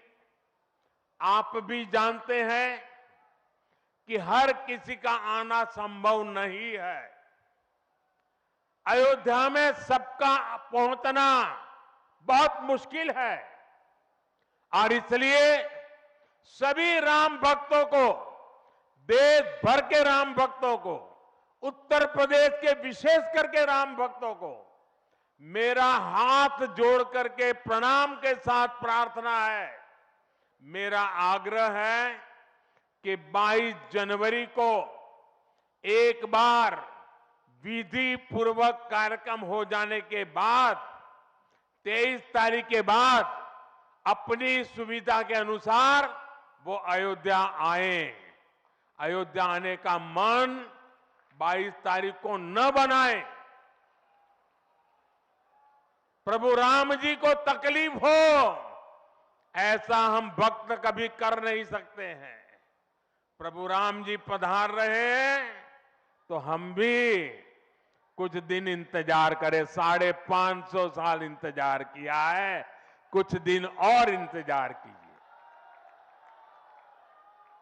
आप भी जानते हैं कि हर किसी का आना संभव नहीं है। अयोध्या में सबका पहुंचना बहुत मुश्किल है और इसलिए सभी राम भक्तों को, देश भर के राम भक्तों को, उत्तर प्रदेश के विशेष करके राम भक्तों को मेरा हाथ जोड़ करके प्रणाम के साथ प्रार्थना है, मेरा आग्रह है कि 22 जनवरी को एक बार विधि पूर्वक कार्यक्रम हो जाने के बाद 23 तारीख के बाद अपनी सुविधा के अनुसार वो अयोध्या आए। अयोध्या आने का मन 22 तारीख को न बनाए। प्रभु राम जी को तकलीफ हो ऐसा हम भक्त कभी कर नहीं सकते हैं। प्रभु राम जी पधार रहे हैं तो हम भी कुछ दिन इंतजार करें। 550 साल इंतजार किया है, कुछ दिन और इंतजार कीजिए।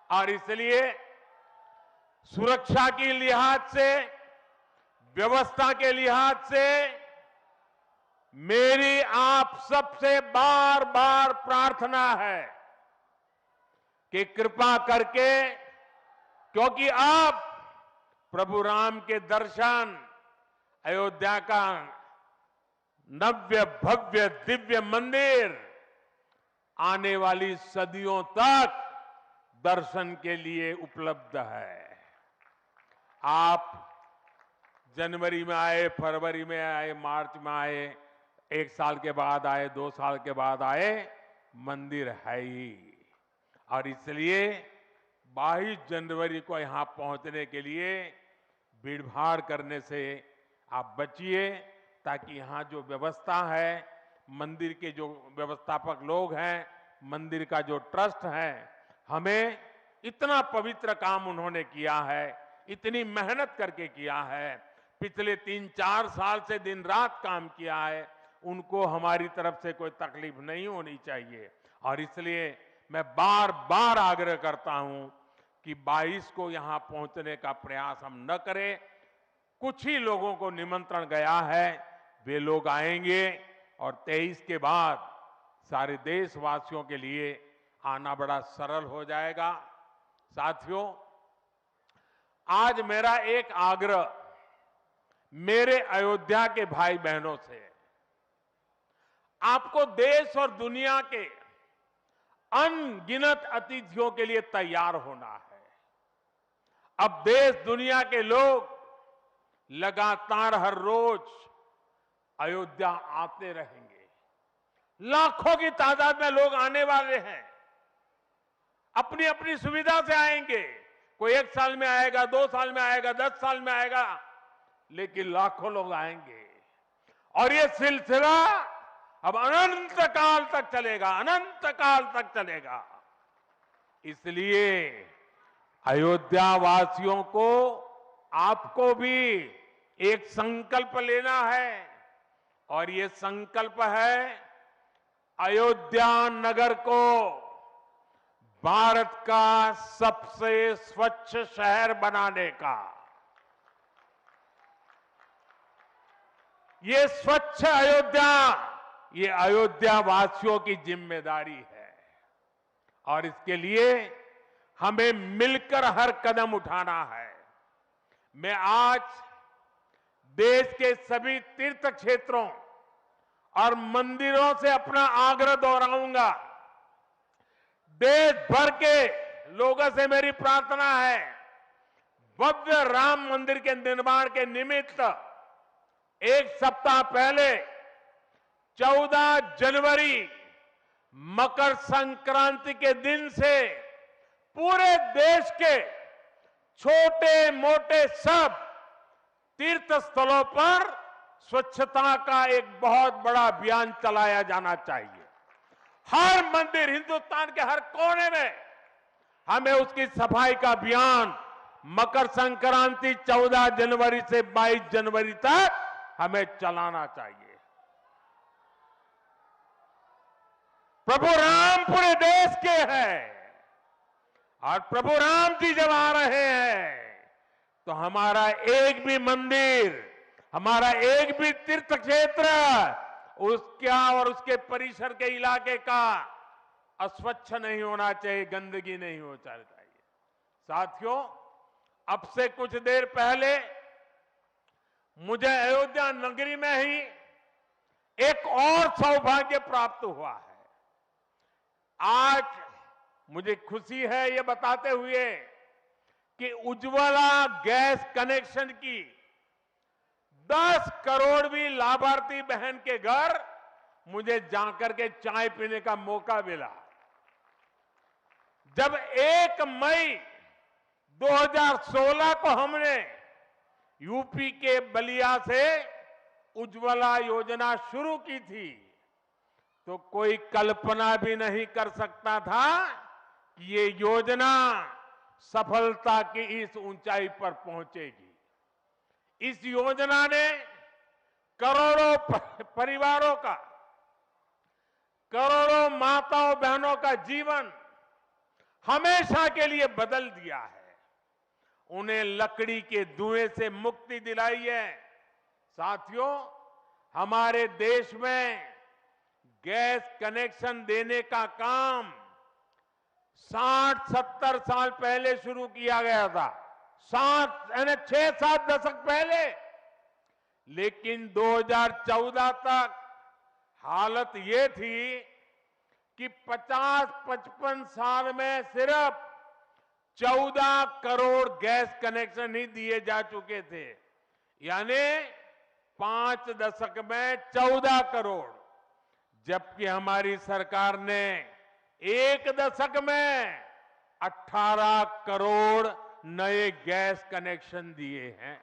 और इसलिए सुरक्षा के लिहाज से, व्यवस्था के लिहाज से मेरी आप सबसे बार बार प्रार्थना है कि कृपा करके, क्योंकि आप प्रभु राम के दर्शन, अयोध्या का नव्य भव्य दिव्य मंदिर आने वाली सदियों तक दर्शन के लिए उपलब्ध है। आप जनवरी में आए, फरवरी में आए, मार्च में आए, 1 साल के बाद आए, 2 साल के बाद आए, मंदिर है ही। और इसलिए 22 जनवरी को यहां पहुंचने के लिए भीड़भाड़ करने से आप बचिए, ताकि यहां जो व्यवस्था है, मंदिर के जो व्यवस्थापक लोग हैं, मंदिर का जो ट्रस्ट है, हमें इतना पवित्र काम उन्होंने किया है, इतनी मेहनत करके किया है, पिछले 3-4 साल से दिन रात काम किया है, उनको हमारी तरफ से कोई तकलीफ नहीं होनी चाहिए। और इसलिए मैं बार बार आग्रह करता हूं कि 22 को यहां पहुंचने का प्रयास हम न करें। कुछ ही लोगों को निमंत्रण गया है, वे लोग आएंगे और 23 के बाद सारे देशवासियों के लिए आना बड़ा सरल हो जाएगा। साथियों, आज मेरा एक आग्रह मेरे अयोध्या के भाई बहनों से, आपको देश और दुनिया के अनगिनत अतिथियों के लिए तैयार होना है। अब देश दुनिया के लोग लगातार हर रोज अयोध्या आते रहेंगे। लाखों की तादाद में लोग आने वाले हैं, अपनी अपनी सुविधा से आएंगे। कोई 1 साल में आएगा, 2 साल में आएगा, 10 साल में आएगा, लेकिन लाखों लोग आएंगे। और ये सिलसिला अब अनंत काल तक चलेगा, अनंत काल तक चलेगा। इसलिए अयोध्या वासियों को, आपको भी एक संकल्प लेना है, और ये संकल्प है अयोध्या नगर को भारत का सबसे स्वच्छ शहर बनाने का। ये स्वच्छ अयोध्या, ये अयोध्या वासियों की जिम्मेदारी है और इसके लिए हमें मिलकर हर कदम उठाना है। मैं आज देश के सभी तीर्थ क्षेत्रों और मंदिरों से अपना आग्रह दोहराऊंगा। देश भर के लोगों से मेरी प्रार्थना है, भव्य राम मंदिर के निर्माण के निमित्त एक सप्ताह पहले 14 जनवरी मकर संक्रांति के दिन से पूरे देश के छोटे मोटे सब तीर्थ स्थलों पर स्वच्छता का एक बहुत बड़ा अभियान चलाया जाना चाहिए। हर मंदिर, हिंदुस्तान के हर कोने में हमें उसकी सफाई का अभियान मकर संक्रांति 14 जनवरी से 22 जनवरी तक हमें चलाना चाहिए। प्रभु राम पूरे देश के हैं और प्रभु राम जी जब आ रहे हैं तो हमारा एक भी मंदिर, हमारा एक भी तीर्थ क्षेत्र उसका और उसके परिसर के इलाके का अस्वच्छ नहीं होना चाहिए, गंदगी नहीं होना चाहिए। साथियों, अब से कुछ देर पहले मुझे अयोध्या नगरी में ही एक और सौभाग्य प्राप्त हुआ है। आज मुझे खुशी है ये बताते हुए कि उज्ज्वला गैस कनेक्शन की 10 करोड़वीं लाभार्थी बहन के घर मुझे जाकर के चाय पीने का मौका मिला। जब 1 मई 2016 को हमने यूपी के बलिया से उज्ज्वला योजना शुरू की थी तो कोई कल्पना भी नहीं कर सकता था कि ये योजना सफलता की इस ऊंचाई पर पहुंचेगी। इस योजना ने करोड़ों परिवारों का, करोड़ों माताओं बहनों का जीवन हमेशा के लिए बदल दिया है। उन्हें लकड़ी के धुएं से मुक्ति दिलाई है। साथियों, हमारे देश में गैस कनेक्शन देने का काम 60-70 साल पहले शुरू किया गया था, 6-7 दशक पहले। लेकिन 2014 तक हालत ये थी कि 50-55 साल में सिर्फ 14 करोड़ गैस कनेक्शन ही दिए जा चुके थे, यानी 5 दशक में 14 करोड़, जबकि हमारी सरकार ने 1 दशक में 18 करोड़ नए गैस कनेक्शन दिए हैं।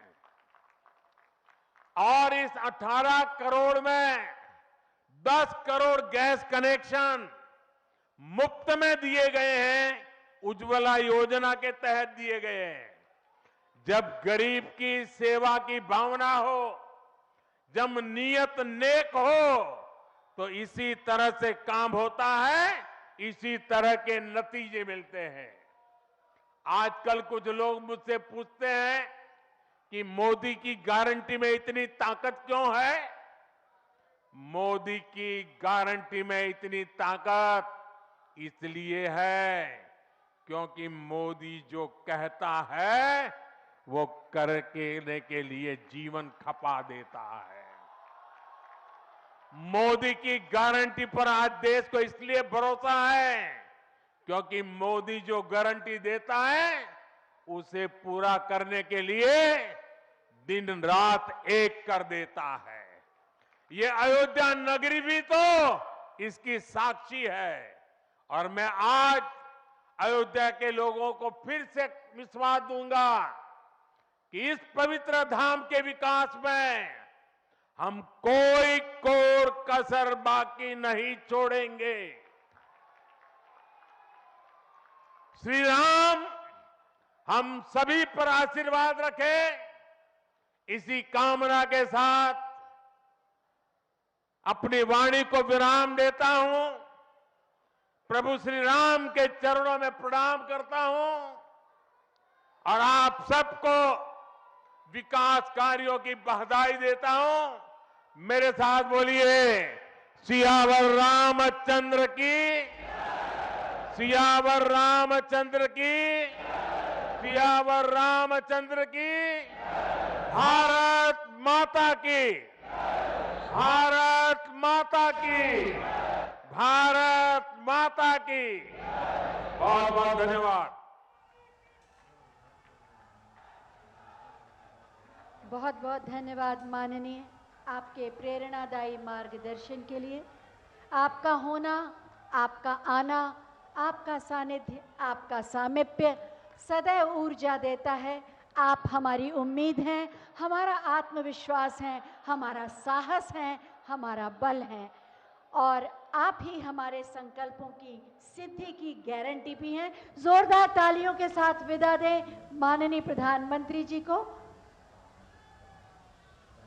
और इस 18 करोड़ में 10 करोड़ गैस कनेक्शन मुफ्त में दिए गए हैं, उज्ज्वला योजना के तहत दिए गए हैं। जब गरीब की सेवा की भावना हो, जब नियत नेक हो, तो इसी तरह से काम होता है, इसी तरह के नतीजे मिलते हैं। आजकल कुछ लोग मुझसे पूछते हैं कि मोदी की गारंटी में इतनी ताकत क्यों है? मोदी की गारंटी में इतनी ताकत इसलिए है क्योंकि मोदी जो कहता है वो करने के लिए जीवन खपा देता है। मोदी की गारंटी पर आज देश को इसलिए भरोसा है क्योंकि मोदी जो गारंटी देता है उसे पूरा करने के लिए दिन रात एक कर देता है। ये अयोध्या नगरी भी तो इसकी साक्षी है। और मैं आज अयोध्या के लोगों को फिर से विश्वास दूंगा कि इस पवित्र धाम के विकास में हम कोई कोर कसर बाकी नहीं छोड़ेंगे। श्री राम हम सभी पर आशीर्वाद रखें, इसी कामना के साथ अपनी वाणी को विराम देता हूं। प्रभु श्री राम के चरणों में प्रणाम करता हूं और आप सबको विकास कार्यों की बधाई देता हूं। मेरे साथ बोलिए सियावर रामचंद्र की, सियावर रामचंद्र की, सियावर रामचंद्र की। भारत माता की, भारत माता की, भारत माता की। बहुत बहुत धन्यवाद। बहुत बहुत धन्यवाद माननीय, आपके प्रेरणादायी मार्गदर्शन के लिए। आपका होना, आपका आना, आपका सानिध्य, आपका सामीप्य सदैव ऊर्जा देता है। आप हमारी उम्मीद हैं, हमारा आत्मविश्वास है, हमारा साहस है, हमारा बल है, और आप ही हमारे संकल्पों की सिद्धि की गारंटी भी हैं। जोरदार तालियों के साथ विदा दें माननीय प्रधानमंत्री जी को।